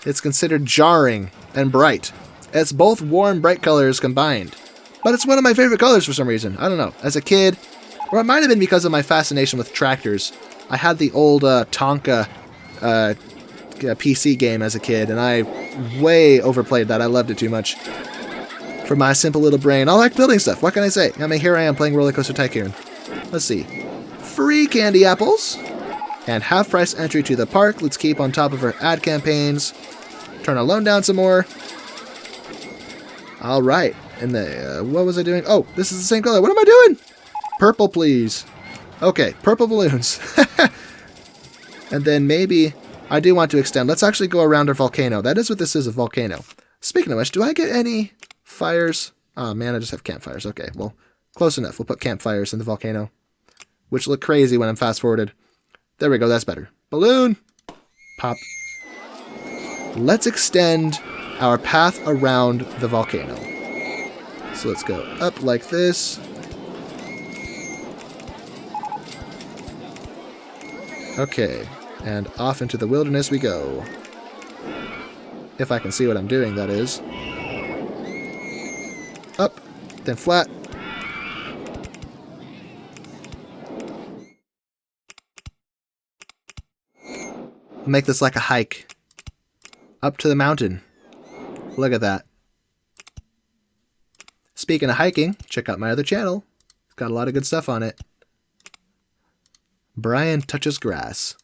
It's considered jarring and bright. It's both warm, bright colors combined. But it's one of my favorite colors for some reason. I don't know. As a kid, or it might have been because of my fascination with tractors. I had the old Tonka PC game as a kid, and I way overplayed that. I loved it too much. For my simple little brain, I like building stuff. What can I say? I mean, here I am playing RollerCoaster Tycoon. Let's see. free candy apples, and half-price entry to the park. Let's keep on top of our ad campaigns. Turn our loan down some more. All right. And what was I doing? Oh, this is the same color. What am I doing? Purple, please. Okay, purple balloons. And then maybe I do want to extend. Let's actually go around our volcano. That is what this is, a volcano. Speaking of which, do I get any fires? Oh, man, I just have campfires. Okay, well, close enough. We'll put campfires in the volcano, which look crazy when I'm fast-forwarded. There we go. That's better. Balloon. Pop. Let's extend our path around the volcano. So let's go up like this. Okay, and off into the wilderness we go. If I can see what I'm doing, that is. Up, then flat. Make this like a hike. Up to the mountain. Look at that. Speaking of hiking, check out my other channel. It's got a lot of good stuff on it. Brian Touches Grass.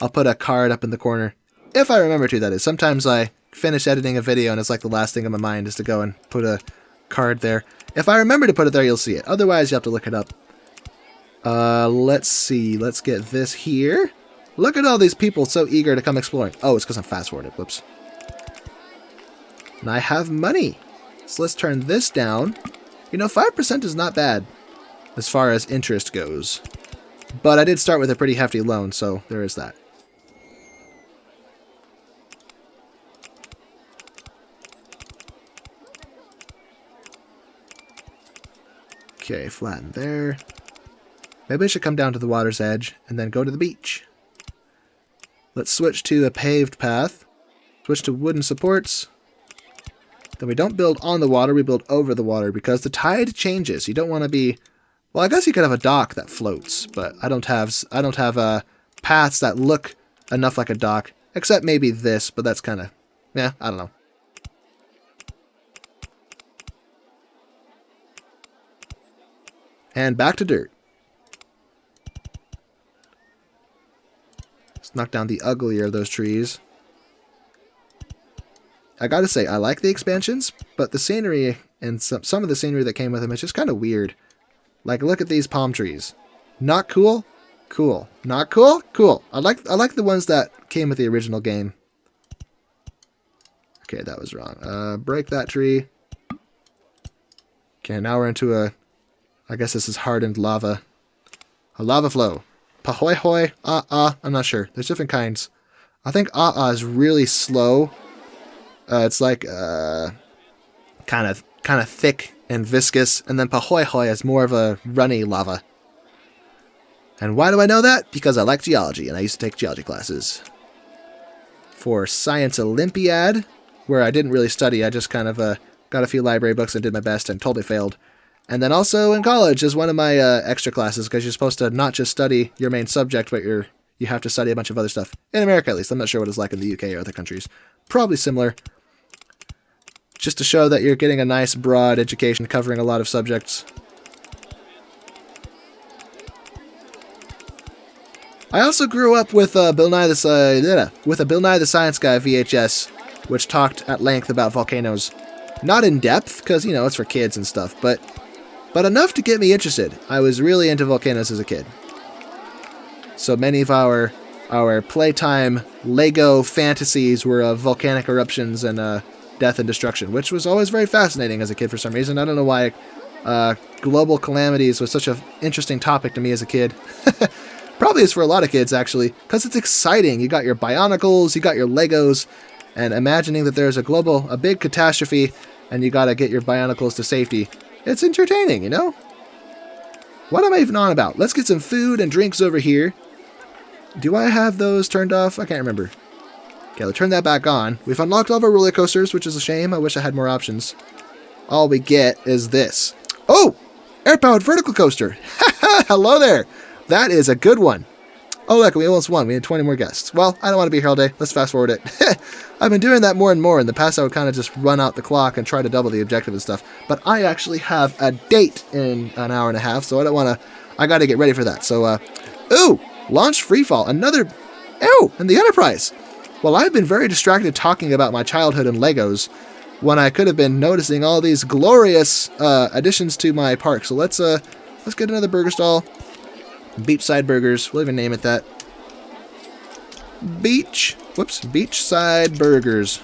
I'll put a card up in the corner. If I remember to, that is. Sometimes I finish editing a video and it's like the last thing on my mind is to go and put a card there. If I remember to put it there, you'll see it. Otherwise, you have to look it up. Let's see. Let's get this here. Look at all these people so eager to come exploring. Oh, it's because I'm fast-forwarded. Whoops. And I have money. So let's turn this down. You know, 5% is not bad as far as interest goes. But I did start with a pretty hefty loan, so there is that. Okay, flatten there. Maybe I should come down to the water's edge and then go to the beach. Let's switch to a paved path. Switch to wooden supports. Then we don't build on the water, we build over the water because the tide changes. You don't want to be... Well, I guess you could have a dock that floats, but I don't have paths that look enough like a dock, except maybe this, but that's kind of... Yeah, I don't know. And back to dirt. Let's knock down the uglier of those trees. I gotta say, I like the expansions, but the scenery and some of the scenery that came with them is just kind of weird. Like, look at these palm trees. Not cool? Cool. Not cool? Cool. I like the ones that came with the original game. Okay, that was wrong. Break that tree. Okay, now we're into a... I guess this is hardened lava. A lava flow. Pahoy hoy. I'm not sure. There's different kinds. I think is really slow. It's like kind of thick and viscous, and then Pahoy Hoy is more of a runny lava. And why do I know that? Because I like geology, and I used to take geology classes. For Science Olympiad, where I didn't really study, I just kind of got a few library books and did my best and totally failed. And then also in college is one of my extra classes, because you're supposed to not just study your main subject, but you have to study a bunch of other stuff. In America, at least. I'm not sure what it's like in the UK or other countries. Probably similar. Just to show that you're getting a nice broad education covering a lot of subjects. I also grew up with Bill Nye the Science Guy VHS, which talked at length about volcanoes. Not in depth, because, you know, it's for kids and stuff, but enough to get me interested. I was really into volcanoes as a kid. So many of our playtime Lego fantasies were of volcanic eruptions and death and destruction, which was always very fascinating as a kid for some reason. I don't know why global calamities was such an interesting topic to me as a kid. Probably is for a lot of kids, actually, because it's exciting. You got your Bionicles, you got your Legos, and imagining that there's a big catastrophe, and you gotta get your Bionicles to safety. It's entertaining, you know? What am I even on about? Let's get some food and drinks over here. Do I have those turned off? I can't remember. Okay, let's turn that back on. We've unlocked all of our roller coasters, which is a shame. I wish I had more options. All we get is this. Oh! Air-powered vertical coaster. Hello there! That is a good one. Oh, look, we almost won. We had 20 more guests. Well, I don't want to be here all day. Let's fast forward it. I've been doing that more and more. In the past, I would kind of just run out the clock and try to double the objective and stuff. But I actually have a date in an hour and a half, so I don't want to I got to get ready for that. So, ooh, launch freefall. Another, ew, and the Enterprise. Well, I've been very distracted talking about my childhood and Legos when I could have been noticing all these glorious additions to my park. So let's get another burger stall. Beachside Burgers. We'll even name it that. Beachside Burgers.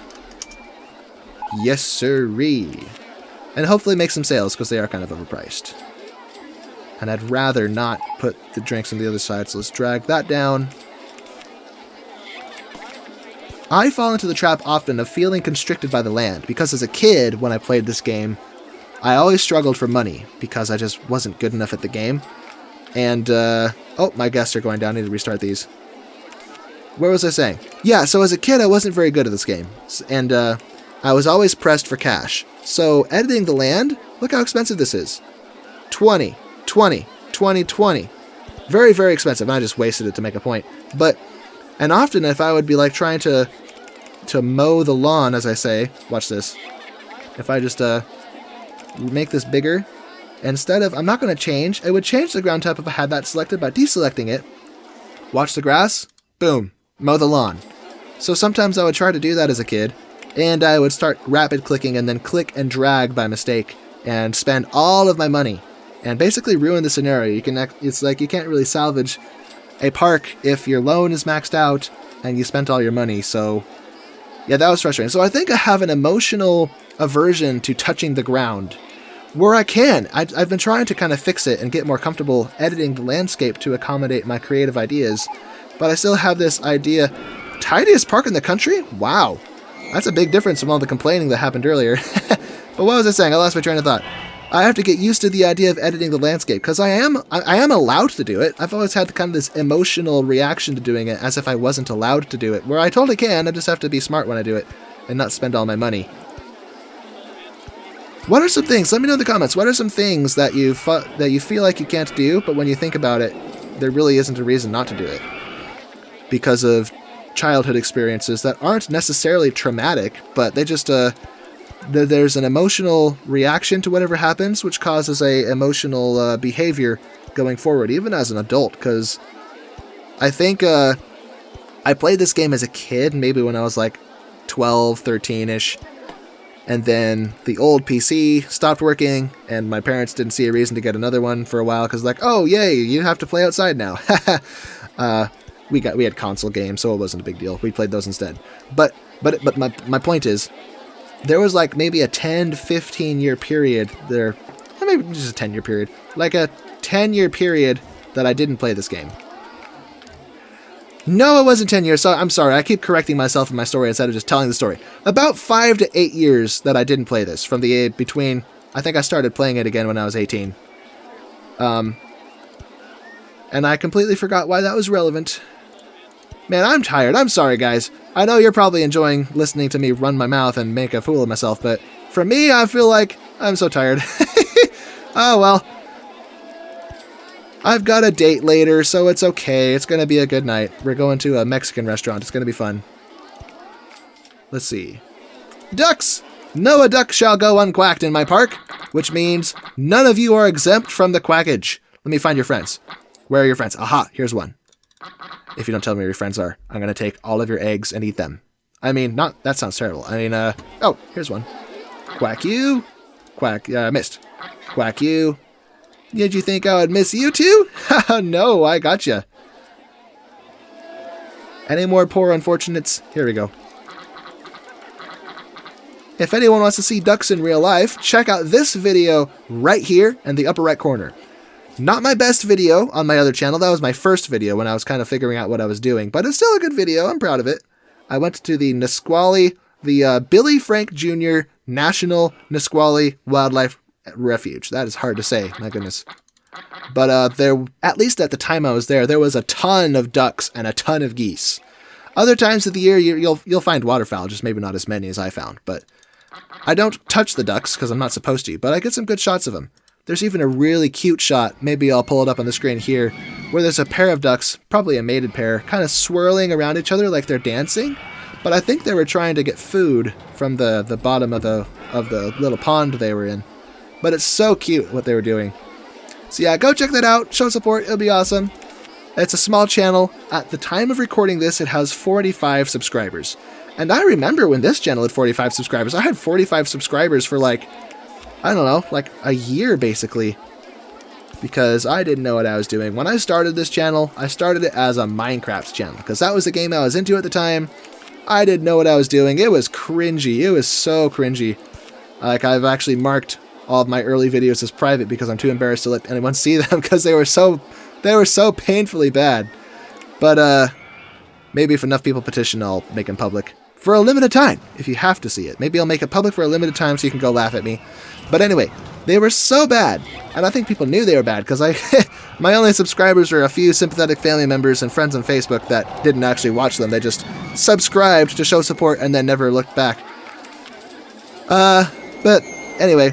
Yes, sirree. And hopefully make some sales, because they are kind of overpriced. And I'd rather not put the drinks on the other side, so let's drag that down. I fall into the trap often of feeling constricted by the land, because as a kid, when I played this game, I always struggled for money, because I just wasn't good enough at the game. And, oh, my guests are going down. I need to restart these. Where was I saying? Yeah, so as a kid, I wasn't very good at this game. And, I was always pressed for cash. So, editing the land, look how expensive this is. 20, 20, 20, 20. Very, very expensive. I just wasted it to make a point. But, and often if I would be like trying to mow the lawn, as I say, watch this. If I just, make this bigger, instead of, I'm not going to change, it would change the ground type if I had that selected by deselecting it. Watch the grass, boom, mow the lawn. So sometimes I would try to do that as a kid, and I would start rapid clicking and then click and drag by mistake and spend all of my money and basically ruin the scenario. It's like you can't really salvage a park if your loan is maxed out and you spent all your money. So yeah, that was frustrating. So I think I have an emotional aversion to touching the ground. Where I can, I've been trying to kind of fix it and get more comfortable editing the landscape to accommodate my creative ideas, but I still have this idea. Tidiest park in the country? Wow. That's a big difference from all the complaining that happened earlier. But what was I saying? I lost my train of thought. I have to get used to the idea of editing the landscape, because I am allowed to do it. I've always had kind of this emotional reaction to doing it, as if I wasn't allowed to do it, where I totally can. I just have to be smart when I do it and not spend all my money. What are some things, let me know in the comments, what are some things that you feel like you can't do, but when you think about it, there really isn't a reason not to do it? Because of childhood experiences that aren't necessarily traumatic, but they just, there's an emotional reaction to whatever happens, which causes a emotional behavior going forward, even as an adult, because I think I played this game as a kid, maybe when I was like 12, 13-ish, and then the old PC stopped working, and my parents didn't see a reason to get another one for a while, because like, oh, yay, you have to play outside now. We had console games, so it wasn't a big deal. We played those instead. But my point is, there was like maybe a 10 to 15 year period there, maybe just a 10-year period, like a 10-year period that I didn't play this game. No, it wasn't 10 years. So I'm sorry. I keep correcting myself in my story instead of just telling the story. About 5 to 8 years that I didn't play this. From the between, I think I started playing it again when I was 18. And I completely forgot why that was relevant. Man, I'm tired. I'm sorry, guys. I know you're probably enjoying listening to me run my mouth and make a fool of myself, but for me, I feel like I'm so tired. Oh, well. I've got a date later, so it's okay. It's going to be a good night. We're going to a Mexican restaurant. It's going to be fun. Let's see. Ducks! No a duck shall go unquacked in my park, which means none of you are exempt from the quackage. Let me find your friends. Where are your friends? Aha, here's one. If you don't tell me where your friends are, I'm going to take all of your eggs and eat them. I mean, that sounds terrible. I mean, oh, here's one. Quack you. Quack, missed. Quack you. Did you think I would miss you too? No, I gotcha. Any more poor unfortunates? Here we go. If anyone wants to see ducks in real life, check out this video right here in the upper right corner. Not my best video on my other channel. That was my first video when I was kind of figuring out what I was doing, but it's still a good video. I'm proud of it. I went to the Nisqually, the Billy Frank Jr. National Nisqually Wildlife Refuge. That is hard to say, my goodness. But there, at least at the time I was there was a ton of ducks and a ton of geese. Other times of the year, you'll find waterfowl, just maybe not as many as I found. But I don't touch the ducks because I'm not supposed to, but I get some good shots of them. There's even a really cute shot, maybe I'll pull it up on the screen here, where there's a pair of ducks, probably a mated pair, kind of swirling around each other like they're dancing. But I think they were trying to get food from the bottom of the little pond they were in. But it's so cute what they were doing. So yeah, go check that out. Show support. It'll be awesome. It's a small channel. At the time of recording this, it has 45 subscribers. And I remember when this channel had 45 subscribers. I had 45 subscribers for like, I don't know, like a year basically. Because I didn't know what I was doing. When I started this channel, I started it as a Minecraft channel. Because that was the game I was into at the time. I didn't know what I was doing. It was cringy. It was so cringy. Like, I've actually marked all of my early videos as private because I'm too embarrassed to let anyone see them because they were so painfully bad. But maybe if enough people petition, I'll make them public for a limited time if you have to see it. Maybe I'll make it public for a limited time so you can go laugh at me. But anyway, they were so bad, and I think people knew they were bad because my only subscribers were a few sympathetic family members and friends on Facebook that didn't actually watch them. They just subscribed to show support and then never looked back. But anyway,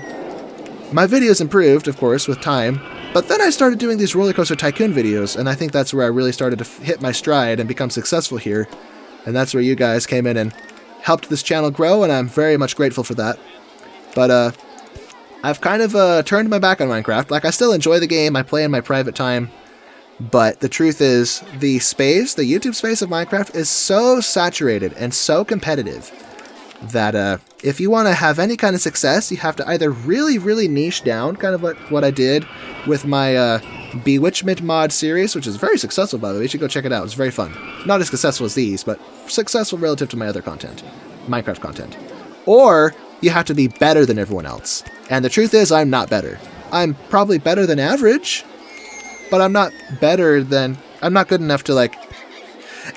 my videos improved, of course, with time. But then I started doing these RollerCoaster Tycoon videos, and I think that's where I really started to hit my stride and become successful here. And that's where you guys came in and helped this channel grow, and I'm very much grateful for that. But I've kind of turned my back on Minecraft. Like, I still enjoy the game, I play in my private time, but the truth is, the YouTube space of Minecraft is so saturated and so competitive that if you want to have any kind of success, you have to either really, really niche down, kind of like what I did with my Bewitchment mod series, which is very successful, by the way. You should go check it out. It's very fun. Not as successful as these, but successful relative to my other content, Minecraft content. Or you have to be better than everyone else. And the truth is, I'm not better. I'm probably better than average, but I'm not better than... I'm not good enough to, like...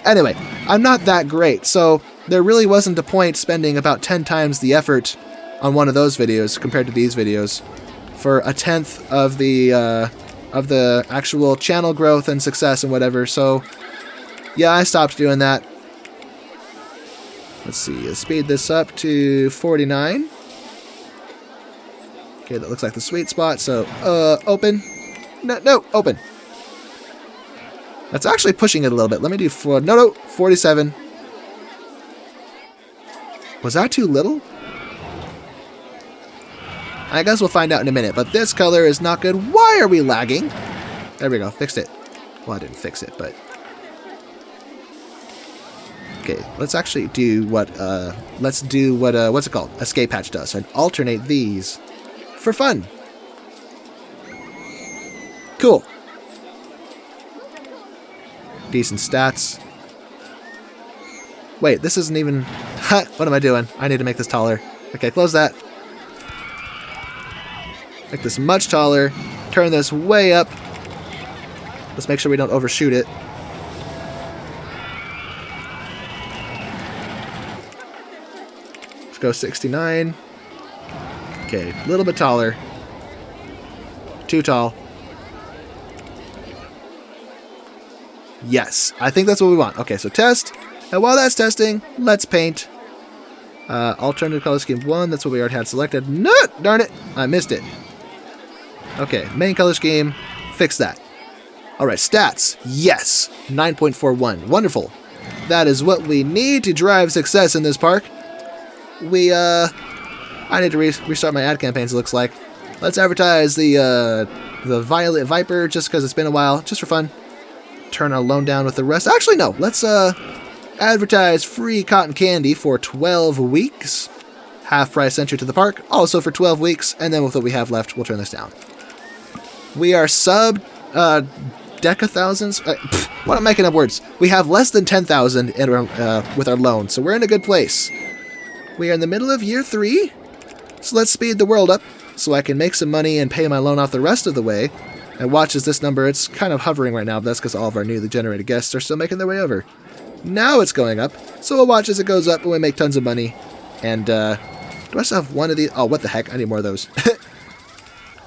Anyway, I'm not that great, so there really wasn't a point spending about 10 times the effort on one of those videos compared to these videos for a tenth of the actual channel growth and success and whatever. So yeah, I stopped doing that. Let's see, let's speed this up to 49. Okay, that looks like the sweet spot. So open. No, open. That's actually pushing it a little bit. Let me do 47. Was that too little? I guess we'll find out in a minute, but this color is not good. Why are we lagging? There we go, fixed it. Well, I didn't fix it, but... Okay, let's actually do what, what's it called? Escape Hatch does, and alternate these for fun. Cool. Decent stats. Wait, this isn't even... What am I doing? I need to make this taller. Okay, close that. Make this much taller. Turn this way up. Let's make sure we don't overshoot it. Let's go 69. Okay, a little bit taller. Too tall. Yes, I think that's what we want. Okay, so test. And while that's testing, let's paint. Alternative color scheme 1, that's what we already had selected. No! Darn it! I missed it. Okay, main color scheme. Fix that. Alright, stats. Yes! 9.41. Wonderful. That is what we need to drive success in this park. I need to restart my ad campaigns, it looks like. Let's advertise the Violet Viper, just because it's been a while, just for fun. Turn our loan down with the rest. Actually, no. Let's advertise free cotton candy for 12 weeks. Half price entry to the park, also for 12 weeks. And then with what we have left, we'll turn this down. We are sub decathousandths. What am I making up words? We have less than 10,000 with our loan, so we're in a good place. We are in the middle of year 3, so let's speed the world up so I can make some money and pay my loan off the rest of the way. And watch as this number, it's kind of hovering right now, but that's because all of our newly generated guests are still making their way over. Now it's going up, so we'll watch as it goes up and we make tons of money. And, do I still have one of these? Oh, what the heck, I need more of those.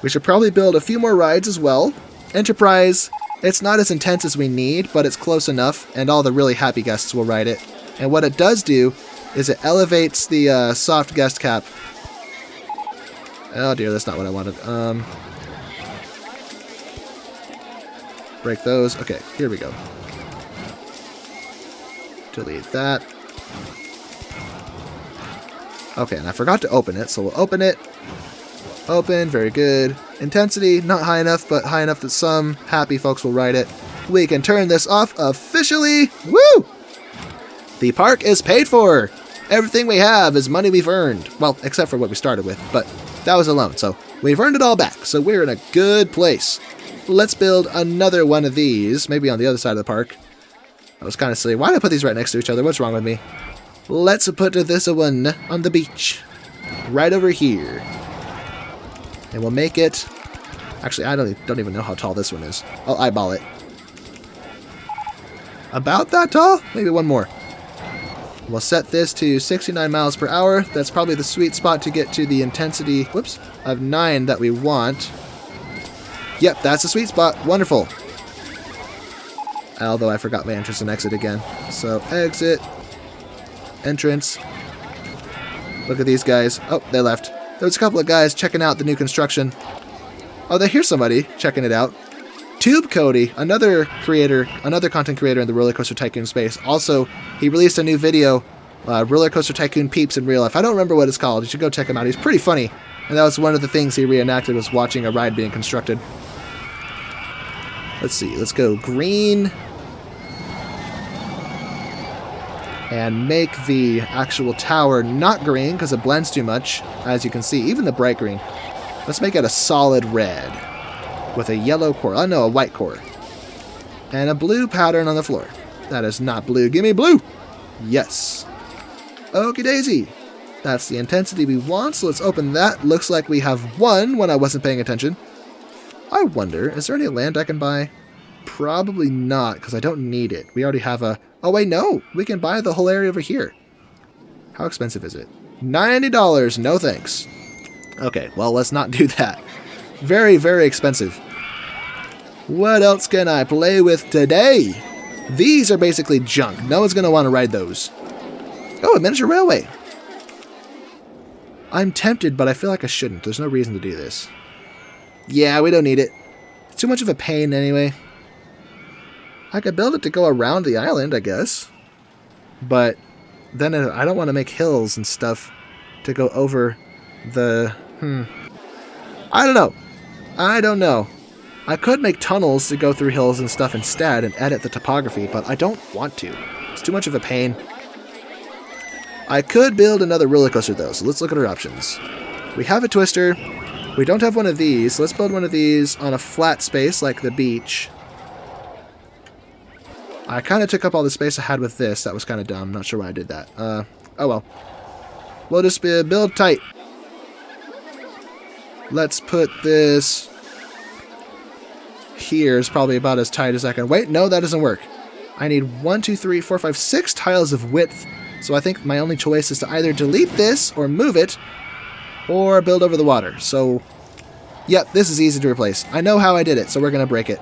We should probably build a few more rides as well. Enterprise, it's not as intense as we need, but it's close enough, and all the really happy guests will ride it. And what it does do is it elevates the soft guest cap. Oh dear, that's not what I wanted. Break those. Okay, here we go. Delete that. Okay, and I forgot to open it, so we'll open it. Open, very good. Intensity, not high enough, but high enough that some happy folks will ride it. We can turn this off officially. Woo! The park is paid for. Everything we have is money we've earned. Well, except for what we started with, but that was a loan, so we've earned it all back, so we're in a good place. Let's build another one of these, maybe on the other side of the park. That was kind of silly. Why did I put these right next to each other? What's wrong with me? Let's put this one on the beach. Right over here. And we'll make it... Actually, I don't even know how tall this one is. I'll eyeball it. About that tall? Maybe one more. We'll set this to 69 miles per hour. That's probably the sweet spot to get to the intensity, whoops, of 9 that we want. Yep, that's the sweet spot. Wonderful. Although I forgot my entrance and exit again. So, exit. Entrance. Look at these guys. Oh, they left. There was a couple of guys checking out the new construction. Oh, here's somebody checking it out. Tube Cody, another content creator in the RollerCoaster Tycoon space. Also, he released a new video, RollerCoaster Tycoon Peeps in Real Life. I don't remember what it's called. You should go check him out. He's pretty funny. And that was one of the things he reenacted, was watching a ride being constructed. Let's see. Let's go green. And make the actual tower not green because it blends too much, as you can see. Even the bright green. Let's make it a solid red with a yellow core. Oh no, a white core. And a blue pattern on the floor. That is not blue. Give me blue! Yes. Okie daisy. That's the intensity we want, so let's open that. Looks like we have one when I wasn't paying attention. I wonder, is there any land I can buy? Probably not, because I don't need it. We already have a... Oh wait, no! We can buy the whole area over here. How expensive is it? $90! No thanks. Okay, well, let's not do that. Very, very expensive. What else can I play with today? These are basically junk. No one's going to want to ride those. Oh, a miniature railway. I'm tempted, but I feel like I shouldn't. There's no reason to do this. Yeah, we don't need it. It's too much of a pain anyway. I could build it to go around the island, I guess. But then I don't want to make hills and stuff to go over the... I don't know. I don't know. I could make tunnels to go through hills and stuff instead and edit the topography, but I don't want to. It's too much of a pain. I could build another roller coaster though, so let's look at our options. We have a twister. We don't have one of these. So let's build one of these on a flat space like the beach. I kind of took up all the space I had with this. That was kind of dumb. Not sure why I did that. Oh well. We'll just build tight. Let's put this here. Is probably about as tight as I can. Wait, no, that doesn't work. I need 1, 2, 3, 4, 5, 6 tiles of width. So I think my only choice is to either delete this or move it or build over the water. So, yep, this is easy to replace. I know how I did it, so we're going to break it.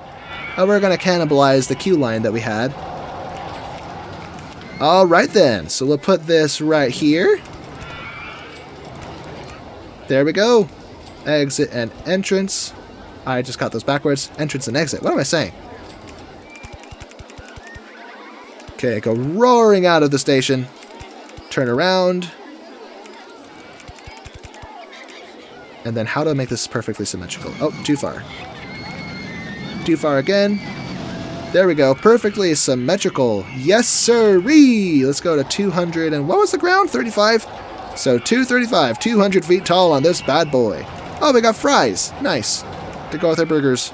We're going to cannibalize the queue line that we had. Alright then, so we'll put this right here. There we go. Exit and entrance. I just got those backwards. Entrance and exit. What am I saying? Okay, go roaring out of the station. Turn around. And then how do I make this perfectly symmetrical? Oh, too far. Too far again. There we go. Perfectly symmetrical. Yes, sirree! Let's go to 200 and what was the ground? 35? So 235, 200 feet tall on this bad boy. Oh, we got fries. Nice. To go with our burgers.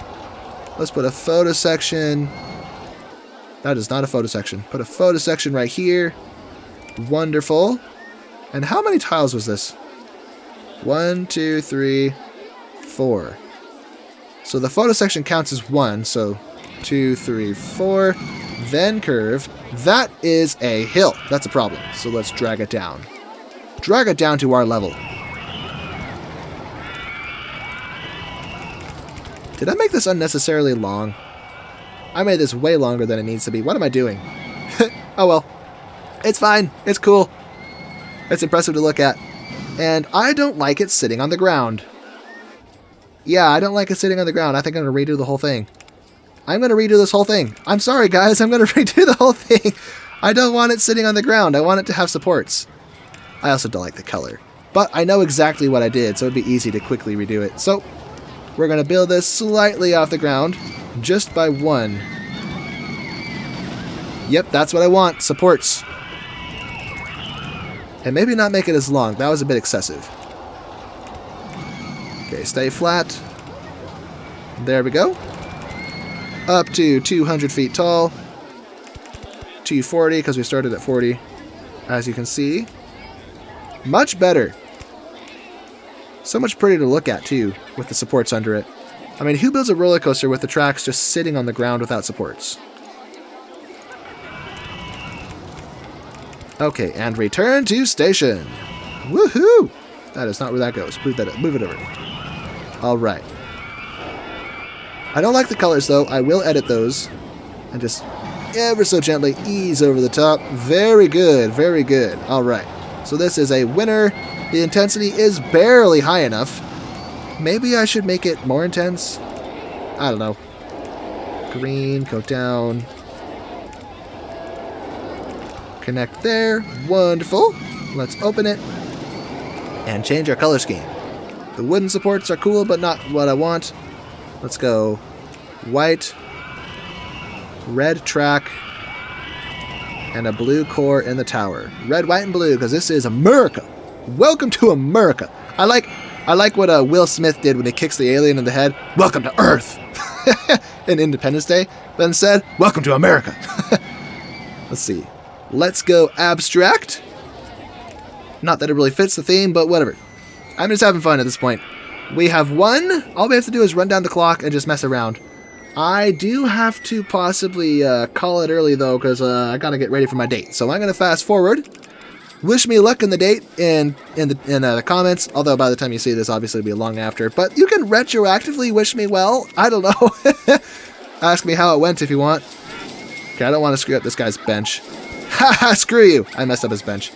Let's put a photo section. That is not a photo section. Put a photo section right here. Wonderful. And how many tiles was this? 1, 2, 3, 4. So the photo section counts as 1. So 2, 3, 4. Then curve. That is a hill. That's a problem. So let's drag it down. Drag it down to our level. Did I make this unnecessarily long? I made this way longer than it needs to be. What am I doing? Oh well. It's fine. It's cool. It's impressive to look at. And I don't like it sitting on the ground. Yeah, I don't like it sitting on the ground. I think I'm going to redo the whole thing. I'm going to redo this whole thing. I'm sorry, guys. I'm going to redo the whole thing. I don't want it sitting on the ground. I want it to have supports. I also don't like the color. But I know exactly what I did, so it would be easy to quickly redo it. So, We're going to build this slightly off the ground, just by 1. Yep, that's what I want. Supports. And maybe not make it as long. That was a bit excessive. Okay, stay flat. There we go. Up to 200 feet tall. 240 because we started at 40. As you can see. Much better. So much prettier to look at too, with the supports under it. I mean, who builds a roller coaster with the tracks just sitting on the ground without supports? Okay, and return to station. Woohoo! That is not where that goes. Move it over. Alright. I don't like the colors though. I will edit those. And just ever so gently ease over the top. Very good, very good. Alright. So this is a winner. The intensity is barely high enough. Maybe I should make it more intense? I don't know. Green, go down. Connect there. Wonderful. Let's open it. And change our color scheme. The wooden supports are cool, but not what I want. Let's go white, red track, and a blue core in the tower. Red, white, and blue, because this is America. Welcome to America. I like what Will Smith did when he kicks the alien in the head. Welcome to Earth. In Independence Day. But instead, welcome to America. Let's see. Let's go abstract. Not that it really fits the theme, but whatever. I'm just having fun at this point. We have 1. All we have to do is run down the clock and just mess around. I do have to possibly call it early, though, because I got to get ready for my date. So I'm going to fast forward. Wish me luck in the date in the comments. Although by the time you see this, obviously it'll be long after. But you can retroactively wish me well. I don't know. Ask me how it went if you want. Okay, I don't want to screw up this guy's bench. Haha, screw you. I messed up his bench.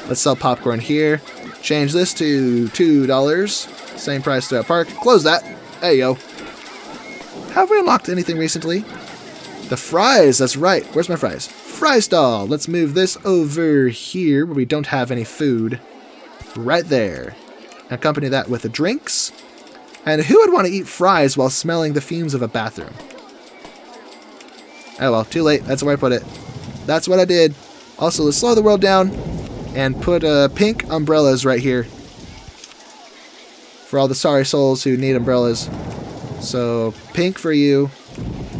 Let's sell popcorn here. Change this to $2. Same price throughout park. Close that. Hey, yo. Have we unlocked anything recently? The fries, that's right. Where's my fries? Fry stall. Let's move this over here where we don't have any food. Right there. Accompany that with the drinks. And who would want to eat fries while smelling the fumes of a bathroom? Oh well, too late. That's where I put it. That's what I did. Also, let's slow the world down and put pink umbrellas right here. For all the sorry souls who need umbrellas. So, pink for you.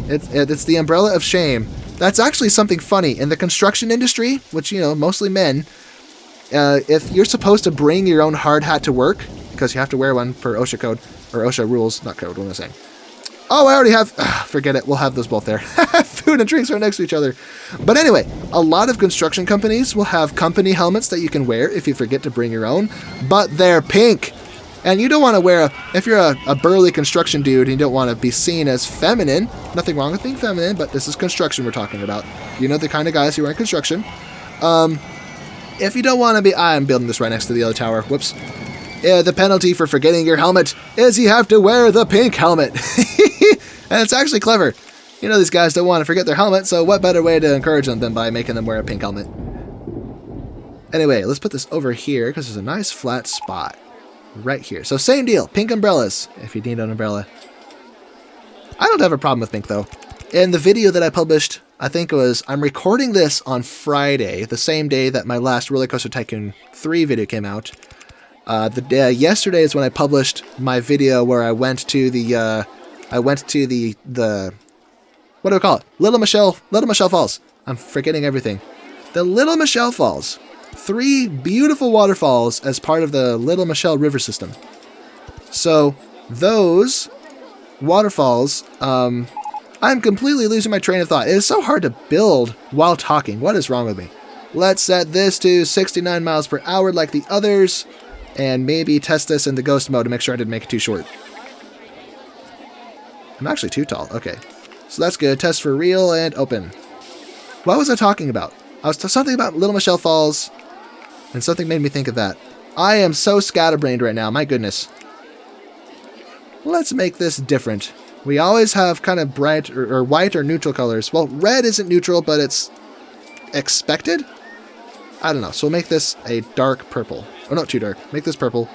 It's the umbrella of shame. That's actually something funny. In the construction industry, which, you know, mostly men, if you're supposed to bring your own hard hat to work, because you have to wear one per OSHA code, or OSHA rules, not code, what am I saying? Oh, I already have, forget it, we'll have those both there. Food and drinks are next to each other. But anyway, a lot of construction companies will have company helmets that you can wear if you forget to bring your own, but they're pink. And you don't want to wear if you're a burly construction dude and you don't want to be seen as feminine, nothing wrong with being feminine, but this is construction we're talking about. You know the kind of guys who are in construction. If you don't want to be, I'm building this right next to the other tower. Whoops. The penalty for forgetting your helmet is you have to wear the pink helmet. And it's actually clever. You know these guys don't want to forget their helmet, so what better way to encourage them than by making them wear a pink helmet? Anyway, let's put this over here because there's a nice flat spot. Right here. So same deal. Pink umbrellas, if you need an umbrella. I don't have a problem with pink, though. In the video that I published, I think it was, I'm recording this on Friday, the same day that my last RollerCoaster Tycoon 3 video came out. Yesterday is when I published my video where I went to the what do we call it? Little Michelle Falls. I'm forgetting everything. The Little Michelle Falls. 3 beautiful waterfalls as part of the Little Michelle River system. So, those waterfalls, I'm completely losing my train of thought. It is so hard to build while talking. What is wrong with me? Let's set this to 69 miles per hour like the others, and maybe test this in the ghost mode to make sure I didn't make it too short. I'm actually too tall. Okay. So that's good. Test for real and open. What was I talking about? I was something about Little Michelle Falls, and something made me think of that. I am so scatterbrained right now, my goodness. Let's make this different. We always have kind of bright or white or neutral colors. Well, red isn't neutral, but it's expected? I don't know. So we'll make this a dark purple. Oh, not too dark. Make this purple.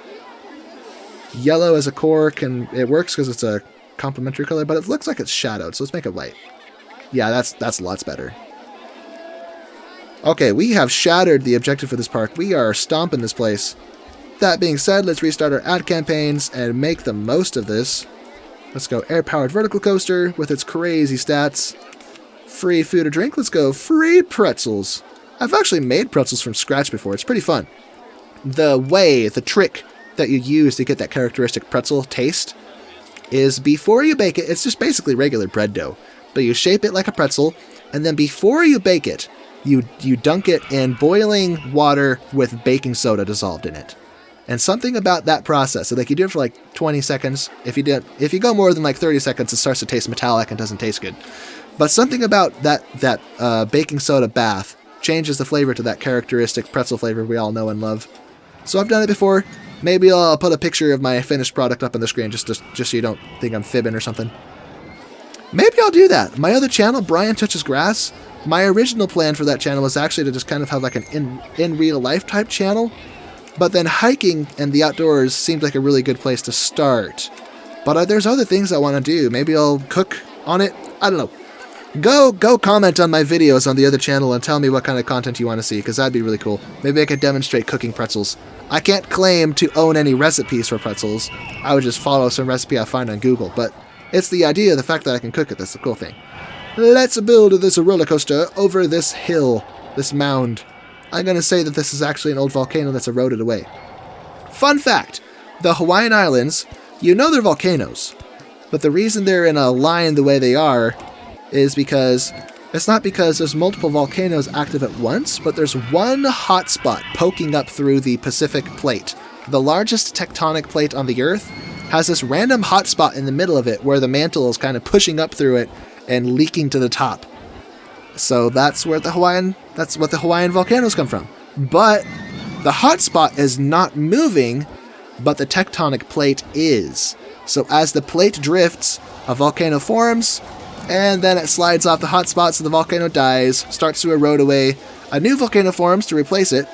Yellow as a core it works because it's a complementary color, but it looks like it's shadowed, so let's make it white. Yeah, that's lots better. Okay, we have shattered the objective for this park. We are stomping this place. That being said, let's restart our ad campaigns and make the most of this. Let's go air-powered vertical coaster with its crazy stats. Free food or drink. Let's go free pretzels. I've actually made pretzels from scratch before. It's pretty fun. The trick that you use to get that characteristic pretzel taste is before you bake it, it's just basically regular bread dough. But you shape it like a pretzel, and then before you bake it, you dunk it in boiling water with baking soda dissolved in it. And something about that process, so like you do it for like 20 seconds. If you go more than like 30 seconds, it starts to taste metallic and doesn't taste good. But something about that baking soda bath changes the flavor to that characteristic pretzel flavor we all know and love. So I've done it before. Maybe I'll put a picture of my finished product up on the screen just so you don't think I'm fibbing or something. Maybe I'll do that. My other channel, Brian Touches Grass, my original plan for that channel was actually to just kind of have like an in real life type channel. But then hiking and the outdoors seemed like a really good place to start. But there's other things I want to do. Maybe I'll cook on it. I don't know. Go comment on my videos on the other channel and tell me what kind of content you want to see, because that'd be really cool. Maybe I could demonstrate cooking pretzels. I can't claim to own any recipes for pretzels. I would just follow some recipe I find on Google. But it's the idea, the fact that I can cook it, that's the cool thing. Let's build this roller coaster over this hill, this mound. I'm going to say that this is actually an old volcano that's eroded away. Fun fact, the Hawaiian Islands, you know they're volcanoes, but the reason they're in a line the way they are is because it's not because there's multiple volcanoes active at once, but there's one hot spot poking up through the Pacific plate. The largest tectonic plate on the Earth has this random hot spot in the middle of it where the mantle is kind of pushing up through it and leaking to the top. So that's what the Hawaiian volcanoes come from. But the hot spot is not moving, but the tectonic plate is. So as the plate drifts, a volcano forms, and then it slides off the hot spot, so the volcano dies, starts to erode away. A new volcano forms to replace it.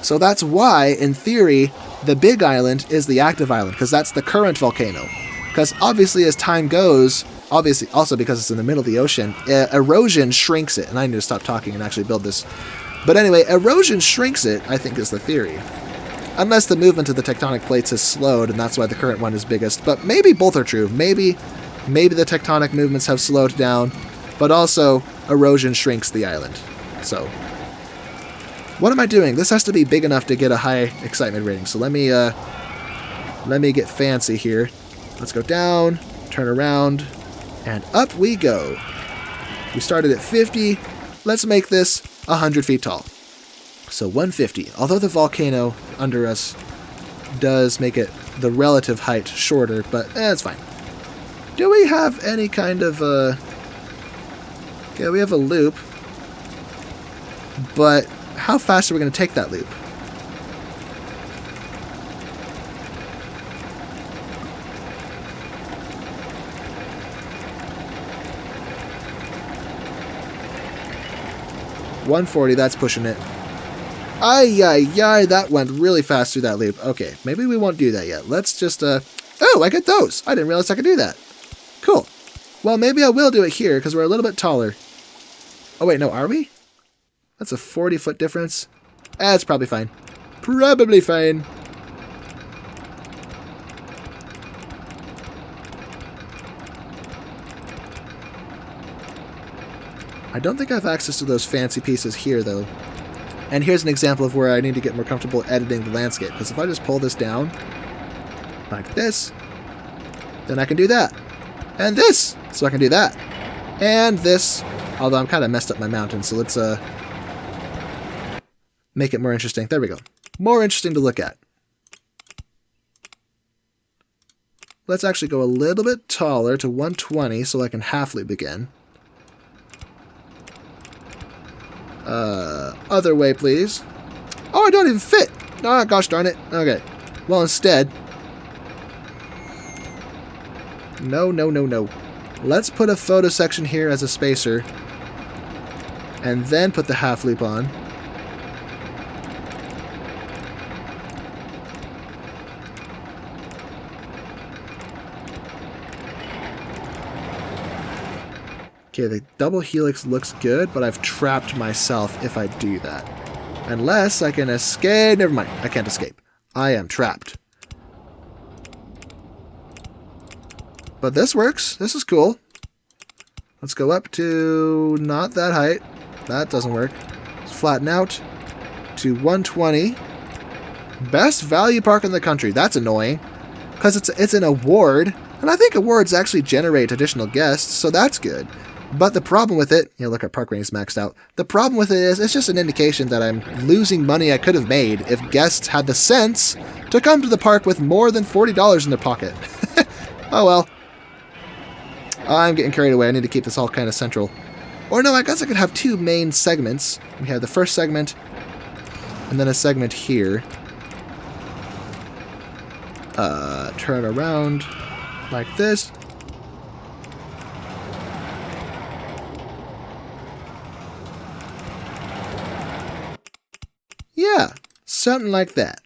So that's why, in theory, the Big Island is the active island, because that's the current volcano. Because obviously as time goes, obviously also because it's in the middle of the ocean, erosion shrinks it. And I need to stop talking and actually build this. But anyway, erosion shrinks it, I think, is the theory. Unless the movement of the tectonic plates has slowed, and that's why the current one is biggest. But maybe both are true. Maybe the tectonic movements have slowed down, but also erosion shrinks the island. So, what am I doing? This has to be big enough to get a high excitement rating. So let me get fancy here. Let's go down, turn around, and up we go. We started at 50. Let's make this 100 feet tall. So 150. Although the volcano under us does make it the relative height shorter, but it's fine. Do we have any kind of yeah, we have a loop. But how fast are we going to take that loop? $140, that's pushing it. Ay, that went really fast through that loop. Okay, maybe we won't do that yet. Let's just, oh, I get those. I didn't realize I could do that. Cool. Well, maybe I will do it here, because we're a little bit taller. Oh, wait, no, are we? That's a 40-foot difference. That's probably fine. Probably fine. I don't think I have access to those fancy pieces here, though. And here's an example of where I need to get more comfortable editing the landscape. Because if I just pull this down, like this, then I can do that. And this, so I can do that. And this, although I'm kind of messed up my mountain, so let's make it more interesting. There we go. More interesting to look at. Let's actually go a little bit taller to 120 so I can half loop again. Other way, please. Oh, I don't even fit. Oh, gosh darn it. Okay. Well, instead... No. Let's put a photo section here as a spacer. And then put the half loop on. Okay, the double helix looks good, but I've trapped myself if I do that. Unless I can escape. Never mind, I can't escape. I am trapped. But this works. This is cool. Let's go up to not that height. That doesn't work. Let's flatten out to 120. Best value park in the country. That's annoying. Because it's an award. And I think awards actually generate additional guests, so that's good. But the problem with it, look at park ratings maxed out. The problem with it is it's just an indication that I'm losing money I could have made if guests had the sense to come to the park with more than $40 in their pocket. Oh well. I'm getting carried away. I need to keep this all kind of central. Or no, I guess I could have two main segments. We have the first segment, and then a segment here. Turn around like this. Yeah, something like that.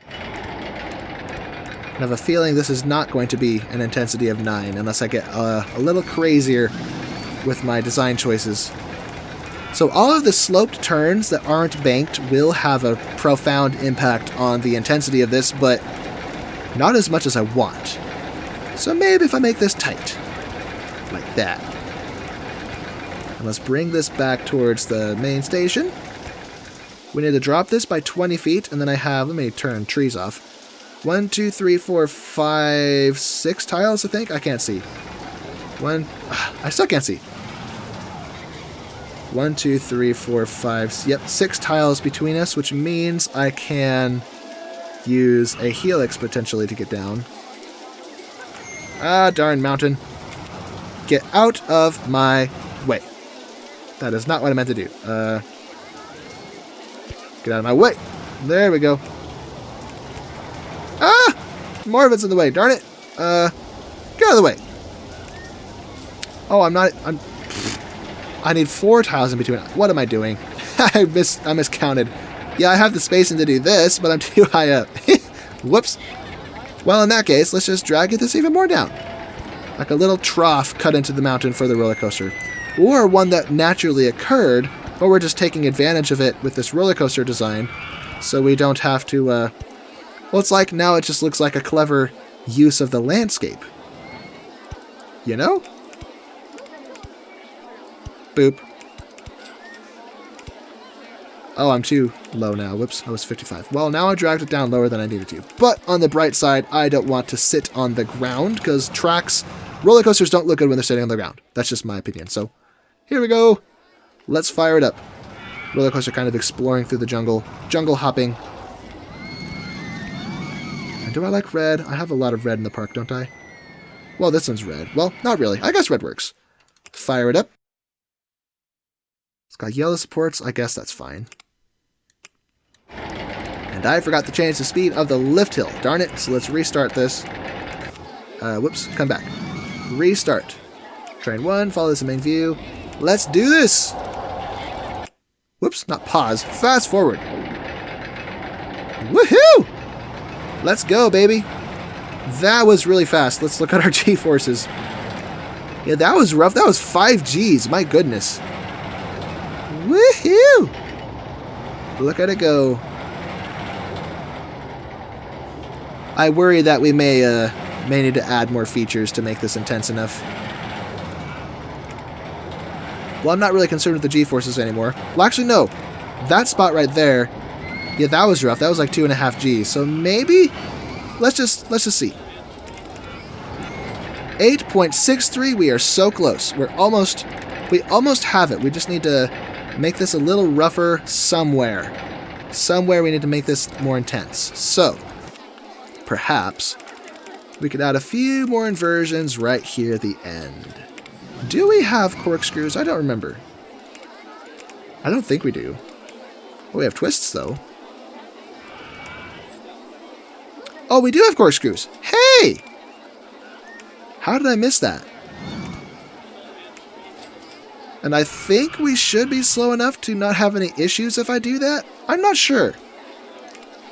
I have a feeling this is not going to be an intensity of 9 unless I get a little crazier with my design choices. So all of the sloped turns that aren't banked will have a profound impact on the intensity of this, but not as much as I want. So maybe if I make this tight, like that. And let's bring this back towards the main station. We need to drop this by 20 feet, and then I have, let me turn trees off. 1, 2, 3, 4, 5, 6 tiles, I think? I can't see. I still can't see. 1, 2, 3, 4, 5, yep, 6 tiles between us, which means I can use a helix potentially to get down. Ah, darn mountain. Get out of my way. That is not what I meant to do. Get out of my way. There we go. Ah! More of it's in the way, darn it. Get out of the way. Oh, I need 4 tiles in between. What am I doing? I miscounted. Yeah, I have the spacing to do this, but I'm too high up. Whoops. Well, in that case, let's just drag this even more down. Like a little trough cut into the mountain for the roller coaster. Or one that naturally occurred, but we're just taking advantage of it with this roller coaster design, so we don't have to, well, it's like now it just looks like a clever use of the landscape. You know? Boop. Oh, I'm too low now. Whoops, I was 55. Well, now I dragged it down lower than I needed to. But on the bright side, I don't want to sit on the ground, because roller coasters don't look good when they're sitting on the ground. That's just my opinion. So, here we go. Let's fire it up. Roller coaster kind of exploring through the jungle. Jungle hopping. And do I like red? I have a lot of red in the park, don't I? Well, this one's red. Well, not really. I guess red works. Fire it up. It's got yellow supports. I guess that's fine. And I forgot to change the speed of the lift hill. Darn it. So let's restart this. Whoops. Come back. Restart. Train 1. Follow this in main view. Let's do this. Whoops. Not pause. Fast forward. Woohoo! Let's go, baby. That was really fast. Let's look at our G-forces. Yeah, that was rough. That was 5 Gs. My goodness. Woohoo! Look at it go. I worry that we may need to add more features to make this intense enough. Well, I'm not really concerned with the G-forces anymore. Well, actually, no. That spot right there, yeah, that was rough. That was like 2.5 Gs. So maybe let's just see. 8.63. We are so close. We almost have it. We just need to make this a little rougher somewhere. Somewhere we need to make this more intense. So, perhaps we could add a few more inversions right here at the end. Do we have corkscrews? I don't remember. I don't think we do. Oh, we have twists, though. Oh, we do have corkscrews. Hey! How did I miss that? And I think we should be slow enough to not have any issues if I do that. I'm not sure.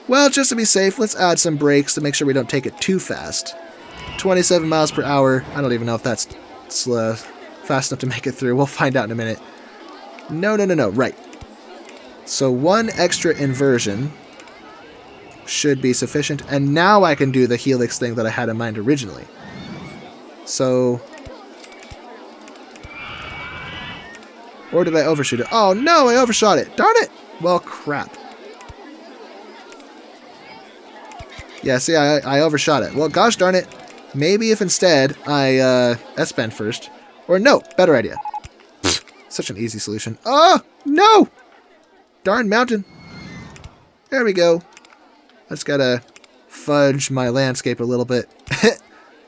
Well, just to be safe, let's add some brakes to make sure we don't take it too fast. 27 miles per hour. I don't even know if that's slow, fast enough to make it through. We'll find out in a minute. No, right. So 1 extra inversion should be sufficient, and now I can do the helix thing that I had in mind originally. So... Or did I overshoot it? Oh no, I overshot it! Darn it! Well, crap. Yeah, see, I overshot it. Well, gosh darn it. Maybe if instead I S-bend first. Or no, better idea. Such an easy solution. Oh, no! Darn mountain. There we go. I just gotta fudge my landscape a little bit.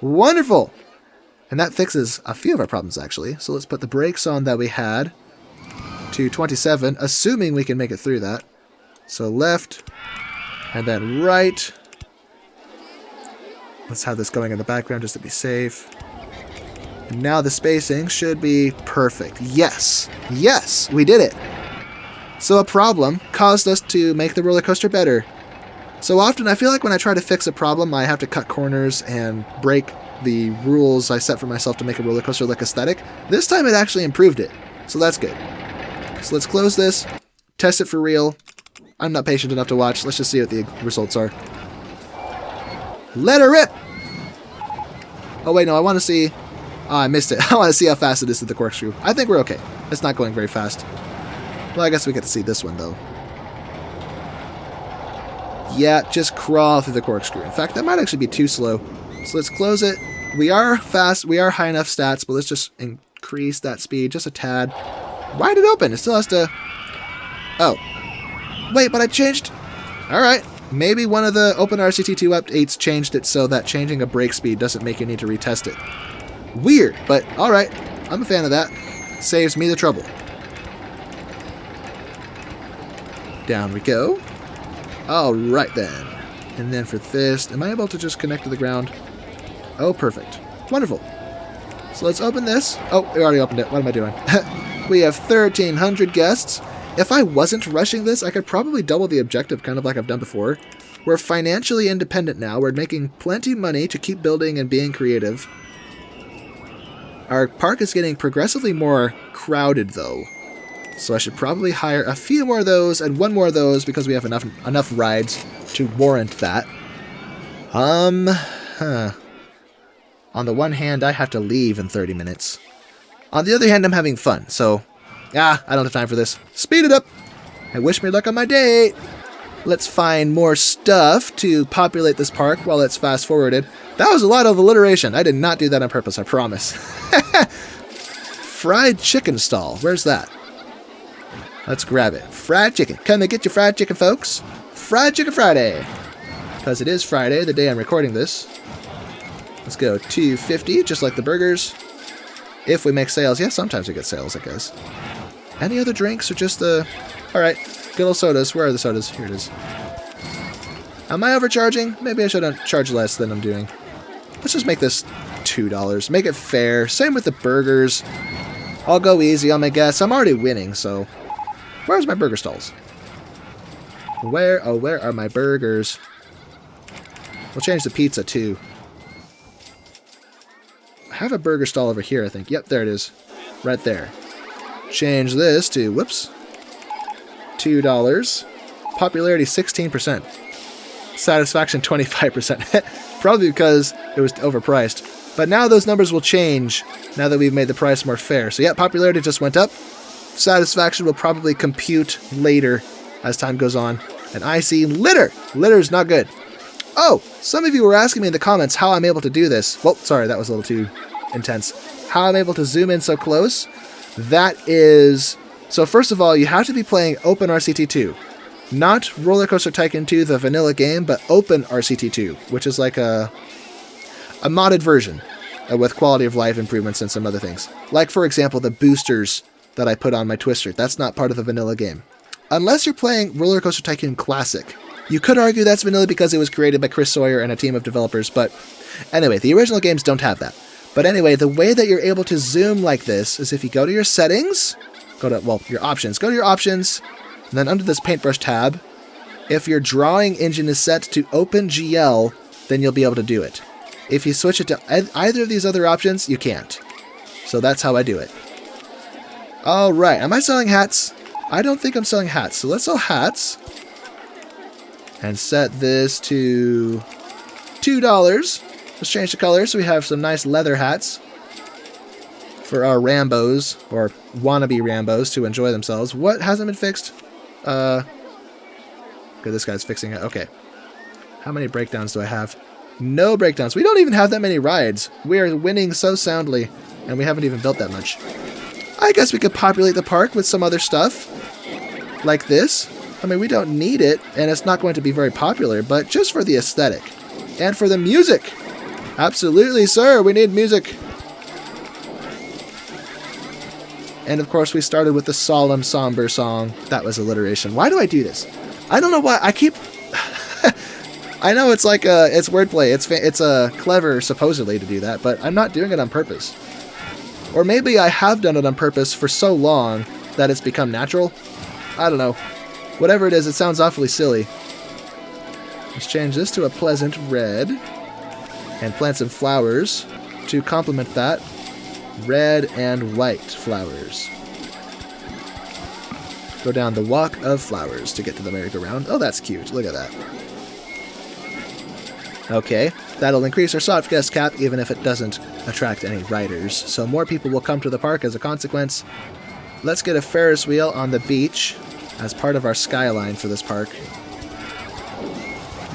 Wonderful! And that fixes a few of our problems, actually. So let's put the brakes on that we had to 27, assuming we can make it through that. So left, and then right. Let's have this going in the background just to be safe. And now the spacing should be perfect. Yes! Yes! We did it! So a problem caused us to make the roller coaster better. So often I feel like when I try to fix a problem, I have to cut corners and break the rules I set for myself to make a roller coaster look aesthetic. This time it actually improved it. So that's good. So let's close this, test it for real. I'm not patient enough to watch. Let's just see what the results are. Let her rip! Oh wait, no, I want to see... Oh, I missed it. I want to see how fast it is to the corkscrew. I think we're okay. It's not going very fast. Well, I guess we get to see this one, though. Yeah, just crawl through the corkscrew. In fact, that might actually be too slow. So let's close it. We are fast. We are high enough stats, but let's just increase that speed just a tad. Wide it open. It still has to... Oh. Wait, but I changed... Alright. Maybe one of the Open RCT2 updates changed it so that changing a brake speed doesn't make you need to retest it. Weird, but alright. I'm a fan of that. Saves me the trouble. Down we go. Alright then. And then for this, am I able to just connect to the ground? Oh, perfect. Wonderful. So let's open this. Oh, we already opened it. What am I doing? We have 1,300 guests. If I wasn't rushing this, I could probably double the objective, kind of like I've done before. We're financially independent now. We're making plenty of money to keep building and being creative. Our park is getting progressively more crowded, though. So I should probably hire a few more of those and one more of those because we have enough rides to warrant that. On the one hand, I have to leave in 30 minutes. On the other hand, I'm having fun, so... I don't have time for this. Speed it up! And wish me luck on my date! Let's find more stuff to populate this park while it's fast-forwarded. That was a lot of alliteration. I did not do that on purpose, I promise. Fried chicken stall. Where's that? Let's grab it. Fried chicken. Come and get your fried chicken, folks. Fried Chicken Friday. Because it is Friday, the day I'm recording this. Let's go $2.50, just like the burgers. If we make sales. Yeah, sometimes we get sales, I guess. Any other drinks or just the... Alright, good old sodas. Where are the sodas? Here it is. Am I overcharging? Maybe I shouldn't charge less than I'm doing. Let's just make this $2. Make it fair. Same with the burgers. I'll go easy on my guests. I'm already winning, so... Where's my burger stalls? Where are my burgers? We'll change the pizza, too. I have a burger stall over here, I think. Yep, there it is. Right there. Change this to, whoops, $2. Popularity 16%. Satisfaction 25%. Probably because it was overpriced. But now those numbers will change now that we've made the price more fair. So yeah, popularity just went up. Satisfaction will probably compute later as time goes on. And I see litter. Litter's not good. Oh, some of you were asking me in the comments how I'm able to do this. Well, sorry, that was a little too intense. How I'm able to zoom in so close. That is... So first of all, you have to be playing Open RCT2. Not RollerCoaster Tycoon 2, the vanilla game, but Open RCT2, which is like a modded version with quality of life improvements and some other things. Like, for example, the boosters that I put on my Twister. That's not part of the vanilla game. Unless you're playing RollerCoaster Tycoon Classic. You could argue that's vanilla because it was created by Chris Sawyer and a team of developers, but anyway, the original games don't have that. But anyway, the way that you're able to zoom like this is if you go to your settings, your options. Go to your options, and then under this paintbrush tab, if your drawing engine is set to OpenGL, then you'll be able to do it. If you switch it to either of these other options, you can't. So that's how I do it. Alright, am I selling hats? I don't think I'm selling hats, so let's sell hats. And set this to $2. Let's change the color so we have some nice leather hats for our Rambos, or wannabe Rambos, to enjoy themselves. What hasn't been fixed? Okay, this guy's fixing it. Okay. How many breakdowns do I have? No breakdowns. We don't even have that many rides. We are winning so soundly, and we haven't even built that much. I guess we could populate the park with some other stuff, like this. I mean, we don't need it, and it's not going to be very popular, but just for the aesthetic. And for the music. Absolutely, sir, we need music. And of course, we started with the solemn, somber song. That was alliteration. Why do I do this? I don't know why. I keep... I know it's like it's wordplay. It's clever, supposedly, to do that, but I'm not doing it on purpose. Or maybe I have done it on purpose for so long that it's become natural. I don't know. Whatever it is, it sounds awfully silly. Let's change this to a pleasant red. And plant some flowers to complement that. Red and white flowers. Go down the walk of flowers to get to the merry-go-round. Oh, that's cute. Look at that. Okay, that'll increase our soft guest cap even if it doesn't attract any riders. So more people will come to the park as a consequence. Let's get a Ferris wheel on the beach as part of our skyline for this park.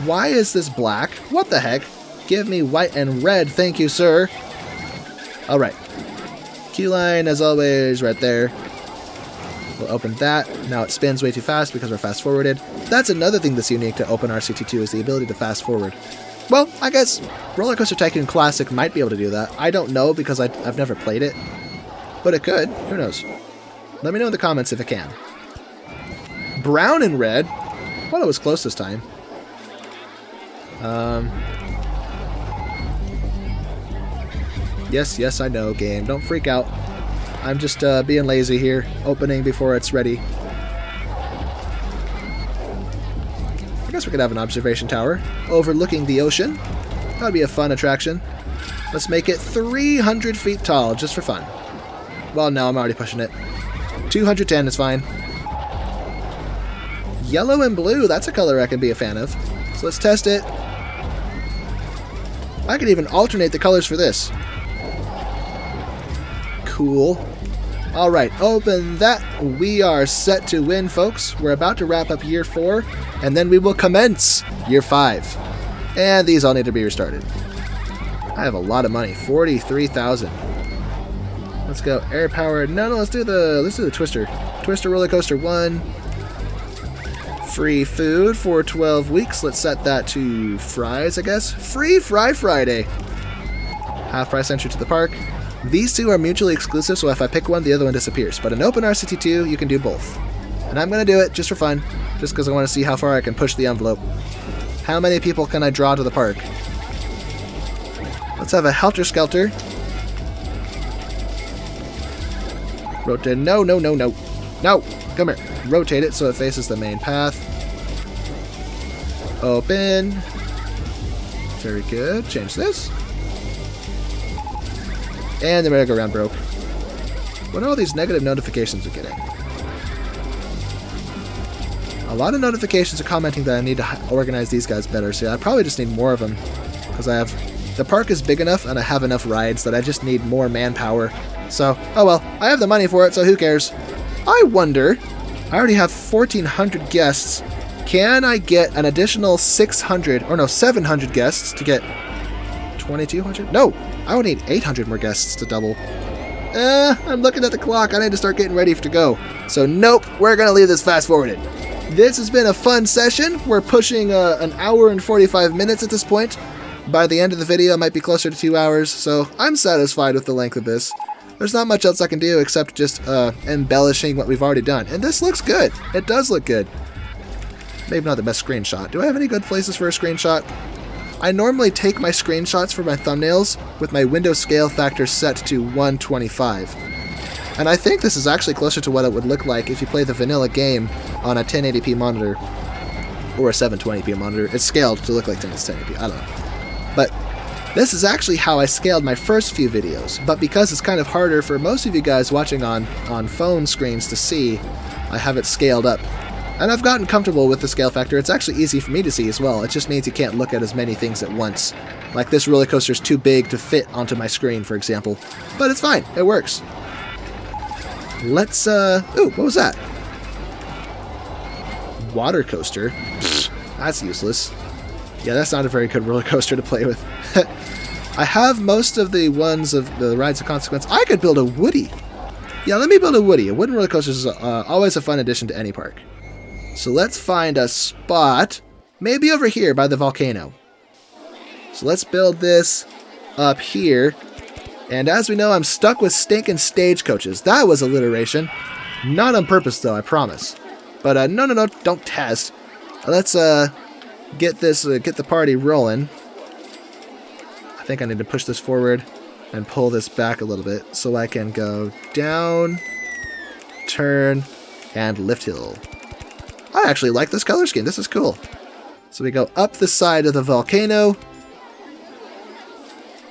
Why is this black? What the heck? Give me white and red, thank you, sir. Alright. Queue line, as always, right there. We'll open that. Now it spins way too fast because we're fast-forwarded. That's another thing that's unique to Open RCT2 is the ability to fast-forward. Well, I guess RollerCoaster Tycoon Classic might be able to do that. I don't know because I've never played it. But it could. Who knows? Let me know in the comments if it can. Brown and red. Well, it was close this time. Yes, I know, game. Don't freak out. I'm just being lazy here. Opening before it's ready. I guess we could have an observation tower overlooking the ocean. That'd be a fun attraction. Let's make it 300 feet tall, just for fun. Well, no, I'm already pushing it. 210 is fine. Yellow and blue, that's a color I can be a fan of. So let's test it. I can even alternate the colors for this. Cool. Alright, open that. We are set to win, folks. We're about to wrap up year 4, and then we will commence year 5. And these all need to be restarted. I have a lot of money. 43,000. Let's go. Air power. No, let's do the Twister. Twister Roller Coaster 1. Free food for 12 weeks. Let's set that to fries, I guess. Free Fry Friday. Half price entry to the park. These two are mutually exclusive, so if I pick one, the other one disappears. But in Open RCT2, you can do both. And I'm going to do it just for fun, just because I want to see how far I can push the envelope. How many people can I draw to the park? Let's have a Helter Skelter. Rotate. No. No! Come here. Rotate it so it faces the main path. Open. Very good. Change this. And the merry-go-round broke. What are all these negative notifications we're getting? A lot of notifications are commenting that I need to organize these guys better, so I probably just need more of them. Because the park is big enough and I have enough rides that I just need more manpower. So, oh well, I have the money for it, so who cares? I wonder, I already have 1,400 guests. Can I get an additional 700 guests to get 2,200? No! I would need 800 more guests to double. I'm looking at the clock. I need to start getting ready to go. So nope, we're going to leave this fast-forwarded. This has been a fun session. We're pushing an hour and 45 minutes at this point. By the end of the video, it might be closer to 2 hours, so I'm satisfied with the length of this. There's not much else I can do except just embellishing what we've already done. And this looks good. It does look good. Maybe not the best screenshot. Do I have any good places for a screenshot? I normally take my screenshots for my thumbnails with my window scale factor set to 125. And I think this is actually closer to what it would look like if you play the vanilla game on a 1080p monitor or a 720p monitor. It's scaled to look like 1080p. I don't know. But This is actually how I scaled my first few videos, but because it's kind of harder for most of you guys watching on phone screens to see, I have it scaled up. And I've gotten comfortable with the scale factor. It's actually easy for me to see as well. It just means you can't look at as many things at once. Like this roller coaster is too big to fit onto my screen, for example. But it's fine. It works. Let's, ooh, what was that? Water coaster? Pfft, that's useless. Yeah, that's not a very good roller coaster to play with. I have most of the ones of the rides of consequence. I could build a Woody. Yeah, let me build a Woody. A wooden roller coaster is always a fun addition to any park. So let's find a spot, maybe over here by the volcano. So let's build this up here. And as we know, I'm stuck with stinking stagecoaches. That was alliteration. Not on purpose, though, I promise. But no, don't test. Let's get the party rolling. I think I need to push this forward and pull this back a little bit so I can go down, turn, and lift hill. I actually like this color scheme. This is cool. So we go up the side of the volcano.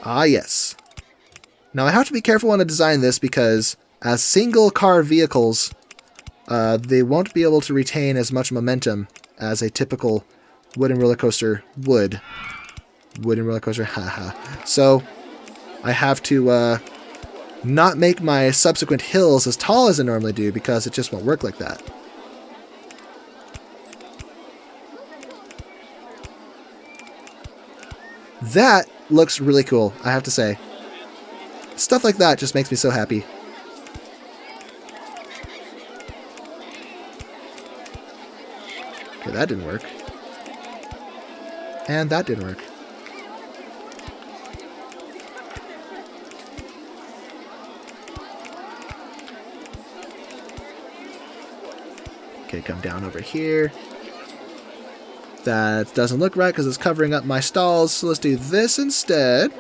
Ah, yes. Now I have to be careful when I design this because as single car vehicles, they won't be able to retain as much momentum as a typical wooden roller coaster would. Wooden roller coaster, haha. So I have to not make my subsequent hills as tall as I normally do because it just won't work like that. That looks really cool, I have to say. Stuff like that just makes me so happy. Okay, that didn't work. And that didn't work. Okay, come down over here. That doesn't look right because it's covering up my stalls, so let's do this instead.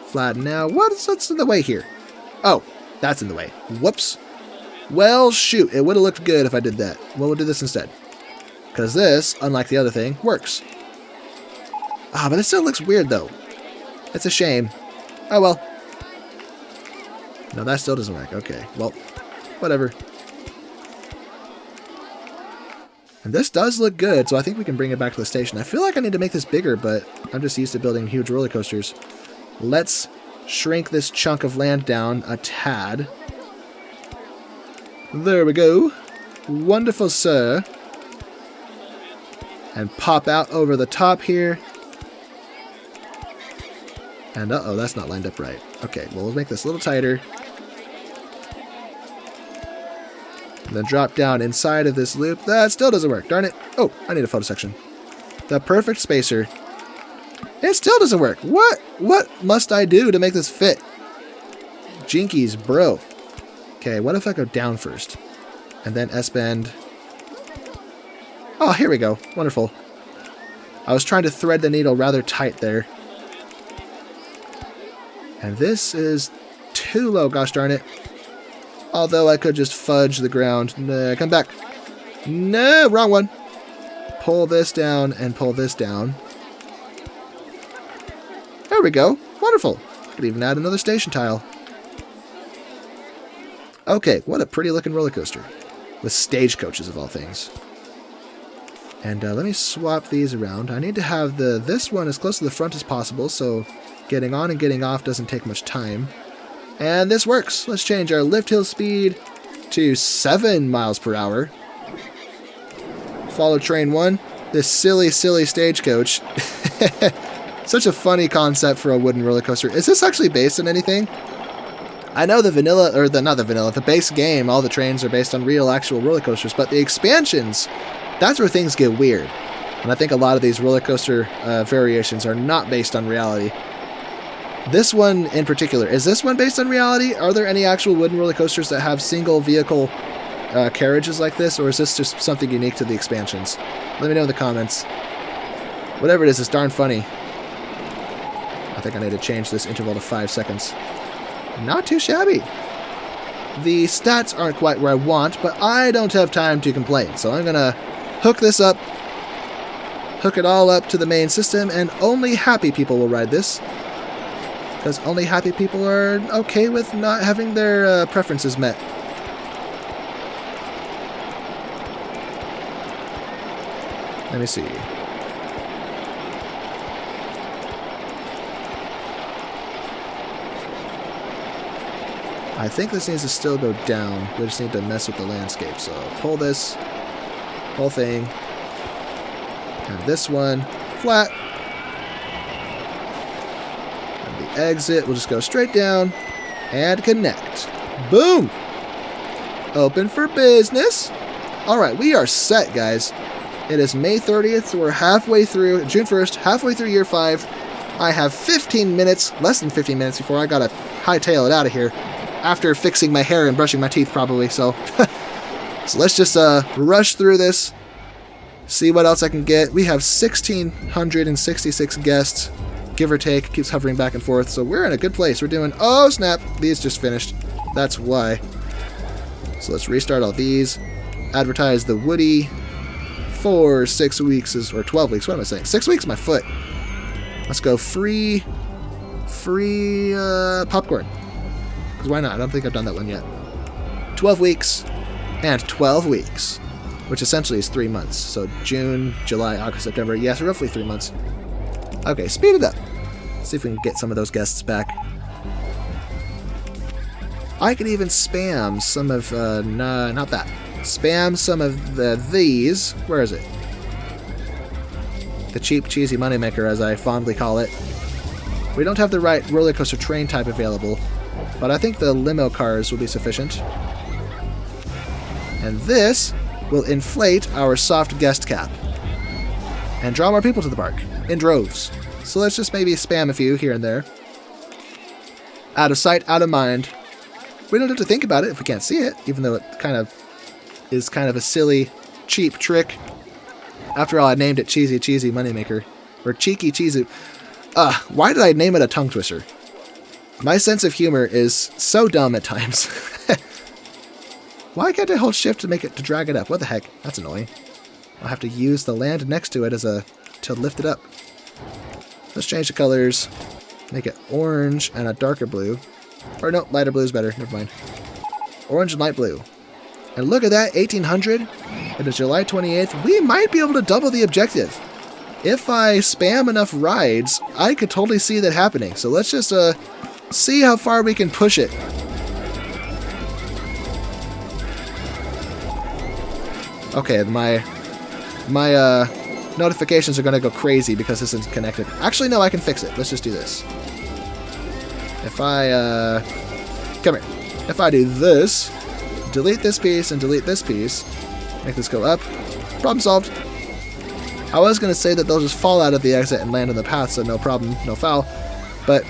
Flatten out. What's in the way here? Oh, that's in the way. Whoops. Well, shoot. It would have looked good if I did that. Well, we'll do this instead. Because this, unlike the other thing, works. Ah, but it still looks weird, though. It's a shame. Oh, well. No, that still doesn't work. Okay, well, whatever. And this does look good, so I think we can bring it back to the station. I feel like I need to make this bigger, but I'm just used to building huge roller coasters. Let's shrink this chunk of land down a tad. There we go. Wonderful, sir. And pop out over the top here. And uh-oh, that's not lined up right. Okay, well, we'll make this a little tighter. And then drop down inside of this loop. That still doesn't work. Darn it. Oh, I need a photo section. The perfect spacer. It still doesn't work. What must I do to make this fit? Jinkies, bro. Okay, what if I go down first? And then S-bend. Oh, here we go. Wonderful. I was trying to thread the needle rather tight there. And this is too low, gosh darn it. Although I could just fudge the ground. Nah, come back. No, wrong one. Pull this down and pull this down. There we go. Wonderful. I could even add another station tile. Okay, what a pretty looking roller coaster. With stagecoaches of all things. And let me swap these around. I need to have this one as close to the front as possible, so getting on and getting off doesn't take much time. And this works. Let's change our lift hill speed to 7 miles per hour. Follow train 1. This silly stagecoach. Such a funny concept for a wooden roller coaster. Is this actually based on anything? I know the base game, all the trains are based on real actual roller coasters, but the expansions, that's where things get weird. And I think a lot of these roller coaster variations are not based on reality. This one in particular, is this one based on reality? Are there any actual wooden roller coasters that have single vehicle carriages like this, or is this just something unique to the expansions? Let me know in the comments. Whatever it is, it's darn funny. I think I need to change this interval to 5 seconds. Not too shabby. The stats aren't quite where I want, but I don't have time to complain, so I'm gonna hook this up, hook it all up to the main system, and only happy people will ride this. Because only happy people are okay with not having their preferences met. Let me see. I think this needs to still go down. We just need to mess with the landscape. So pull this whole thing. And this one flat. And the exit will just go straight down and connect. Boom! Open for business. Alright, we are set, guys. It is May 30th, so we're halfway through, June 1st, halfway through year 5. I have 15 minutes, less than 15 minutes before I gotta hightail it out of here. After fixing my hair and brushing my teeth, probably, so. So let's just rush through this, see what else I can get. We have 1,666 guests, give or take, keeps hovering back and forth, so we're in a good place. We're doing, oh snap, these just finished. That's why. So let's restart all these. Advertise the Woody for 6 weeks, or 12 weeks, what am I saying? 6 weeks, my foot. Let's go free popcorn. Because why not? I don't think I've done that one yet. 12 weeks and 12 weeks, which essentially is 3 months. So June, July, August, September. Yes, roughly 3 months. Okay, speed it up. See if we can get some of those guests back. I could even spam some of, no, not that. Spam some of these. Where is it? The cheap, cheesy moneymaker, as I fondly call it. We don't have the right roller coaster train type available, but I think the limo cars will be sufficient. And this will inflate our soft guest cap and draw more people to the park in droves. So let's just maybe spam a few here and there. Out of sight, out of mind. We don't have to think about it if we can't see it, even though it kind of is kind of a silly, cheap trick. After all, I named it Cheesy Cheesy Moneymaker. Or Cheeky Cheesy. Why did I name it a tongue twister? My sense of humor is so dumb at times. Why can't I hold shift to drag it up? What the heck? That's annoying. I'll have to use the land next to it to lift it up. Let's change the colors. Make it orange and a darker blue. Or no, lighter blue is better. Never mind. Orange and light blue. And look at that, 1,800. It is July 28th. We might be able to double the objective. If I spam enough rides, I could totally see that happening. So let's just see how far we can push it. Okay, my notifications are going to go crazy because this isn't connected. Actually, no, I can fix it. Let's just do this. If I, come here. If I do this, delete this piece and delete this piece, make this go up, problem solved. I was going to say that they'll just fall out of the exit and land in the path, so no problem, no foul. But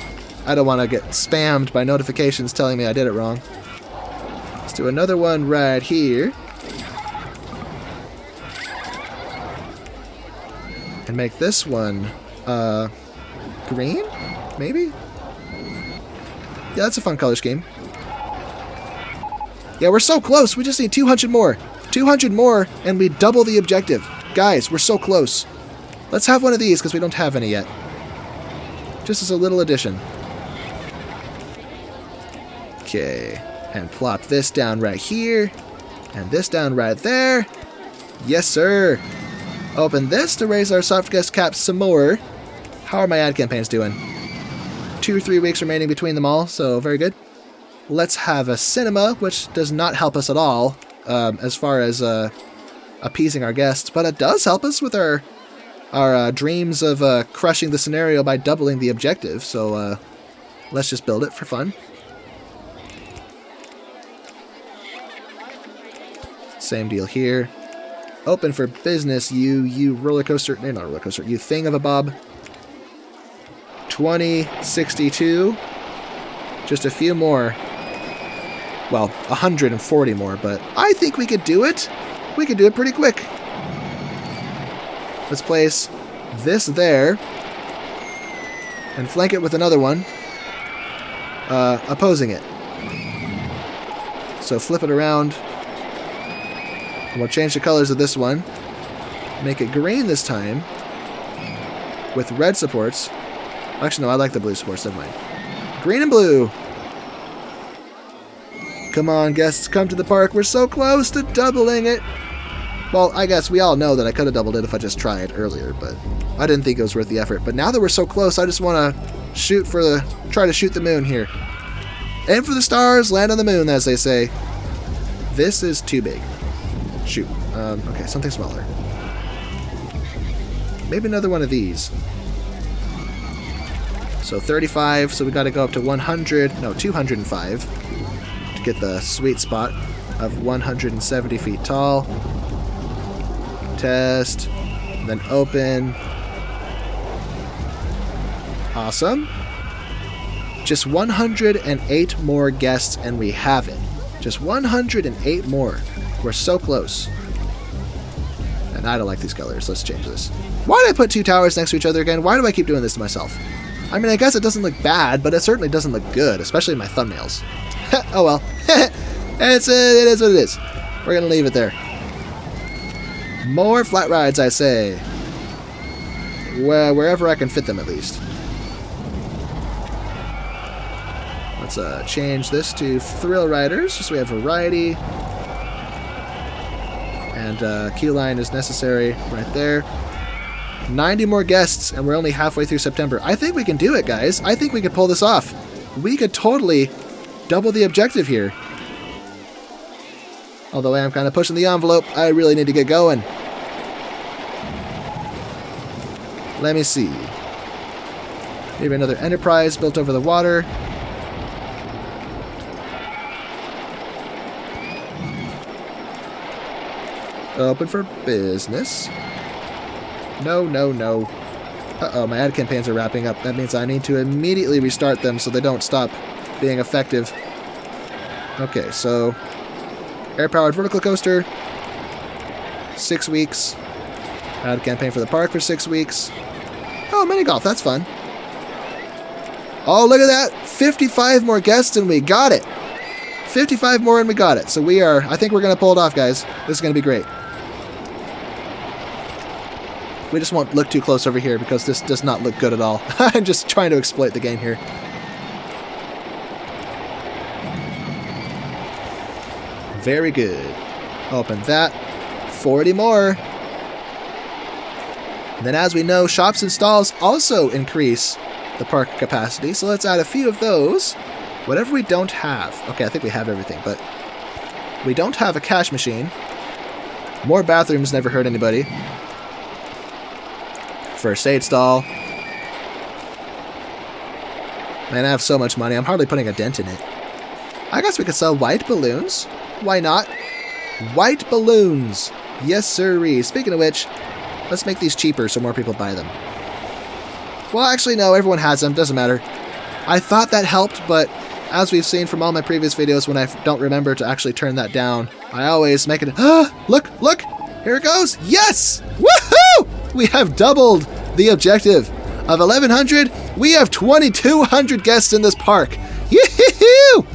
I don't want to get spammed by notifications telling me I did it wrong. Let's do another one right here. And make this one green, maybe? Yeah, that's a fun color scheme. Yeah, we're so close. We just need 200 more. 200 more, and we double the objective. Guys, we're so close. Let's have one of these, because we don't have any yet. Just as a little addition. Okay. And plop this down right here. And this down right there. Yes, sir. Open this to raise our soft guest cap some more. How are my ad campaigns doing? 2 or 3 weeks remaining between them all, so very good. Let's have a cinema, which does not help us at all as far as appeasing our guests, but it does help us with our dreams of crushing the scenario by doubling the objective, so let's just build it for fun. Same deal here. Open for business, you roller coaster, no, not roller coaster, you thing of a bob. 2062. Just a few more. Well, 140 more, but I think we could do it. We could do it pretty quick. Let's place this there and flank it with another one opposing it. So flip it around. And we'll change the colors of this one. Make it green this time with red supports. Actually, no, I like the blue supports. Never mind. Green and blue. Come on, guests, come to the park. We're so close to doubling it. Well, I guess we all know that I could have doubled it if I just tried earlier, but I didn't think it was worth the effort. But now that we're so close, I just want to try to shoot the moon here. Aim for the stars, land on the moon, as they say. This is too big. Shoot. Okay, something smaller. Maybe another one of these. So 35, so we got to go up to 205 to get the sweet spot of 170 feet tall. Test, then open. Awesome. Just 108 more guests and we have it. Just 108 more. We're so close. And I don't like these colors. Let's change this. Why did I put two towers next to each other again? Why do I keep doing this to myself? I mean, I guess it doesn't look bad, but it certainly doesn't look good, especially in my thumbnails. Oh well. It is what it is. We're going to leave it there. More flat rides, I say. Wherever I can fit them, at least. Let's change this to thrill riders, just so we have variety. And queue line is necessary right there. 90 more guests, and we're only halfway through September. I think we can do it, guys. I think we could pull this off. We could totally double the objective here. Although I am kind of pushing the envelope, I really need to get going. Let me see. Maybe another enterprise built over the water. Open for business. No, no, no. Uh-oh, my ad campaigns are wrapping up. That means I need to immediately restart them so they don't stop being effective. Okay, so air-powered vertical coaster, 6 weeks. Ad campaign for the park for 6 weeks. Oh, mini golf, that's fun. Oh, look at that. 55 more guests and we got it. 55 more and we got it. So I think we're going to pull it off, guys. This is going to be great. We just won't look too close over here because this does not look good at all. I'm just trying to exploit the game here. Very good. Open that. 40 more. And then as we know, shops and stalls also increase the park capacity. So let's add a few of those. Whatever we don't have. Okay, I think we have everything, but we don't have a cash machine. More bathrooms never hurt anybody. First aid stall. Man, I have so much money. I'm hardly putting a dent in it. I guess we could sell white balloons. Why not? White balloons. Yes, sirree. Speaking of which, let's make these cheaper so more people buy them. Well, actually, no. Everyone has them. Doesn't matter. I thought that helped, but as we've seen from all my previous videos, when I don't remember to actually turn that down, I always make it... Look! Look! Here it goes! Yes! Woohoo! We have doubled the objective. Of 1,100, we have 2,200 guests in this park. Yee-hoo!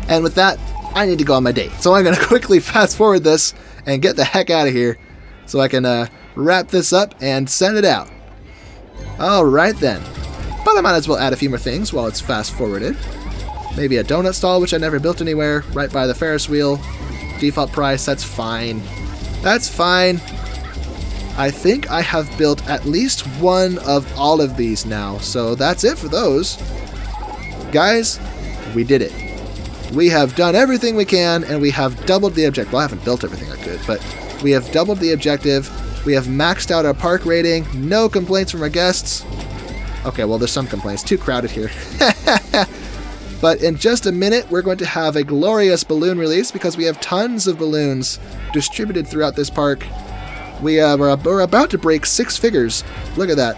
And with that, I need to go on my date. So I'm going to quickly fast forward this and get the heck out of here so I can wrap this up and send it out. Alright then. But I might as well add a few more things while it's fast forwarded. Maybe a donut stall, which I never built anywhere, right by the Ferris wheel. Default price, that's fine. That's fine. I think I have built at least one of all of these now, so that's it for those. Guys, we did it. We have done everything we can, and we have doubled the objective. Well, I haven't built everything I could, but we have doubled the objective. We have maxed out our park rating. No complaints from our guests. Okay, well, there's some complaints. Too crowded here. But in just a minute, we're going to have a glorious balloon release because we have tons of balloons distributed throughout this park. We're about to break 6 figures. Look at that.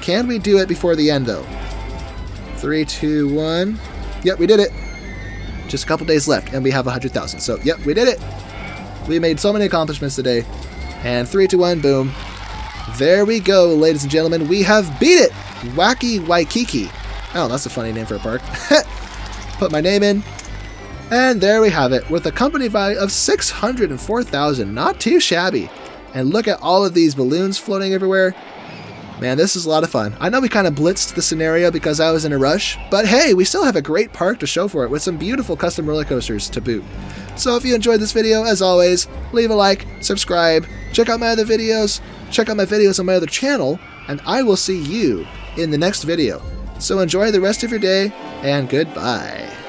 Can we do it before the end, though? 3, 2, 1. Yep, we did it. Just a couple days left, and we have 100,000. So, yep, we did it. We made so many accomplishments today. And 3, 2, 1, boom. There we go, ladies and gentlemen. We have beat it. Wacky Waikiki. Oh, that's a funny name for a park. Put my name in. And there we have it, with a company value of 604,000. Not too shabby. And look at all of these balloons floating everywhere. Man, this is a lot of fun. I know we kind of blitzed the scenario because I was in a rush, but hey, we still have a great park to show for it with some beautiful custom roller coasters to boot. So if you enjoyed this video, as always, leave a like, subscribe, check out my other videos, check out my videos on my other channel, and I will see you in the next video. So enjoy the rest of your day, and goodbye.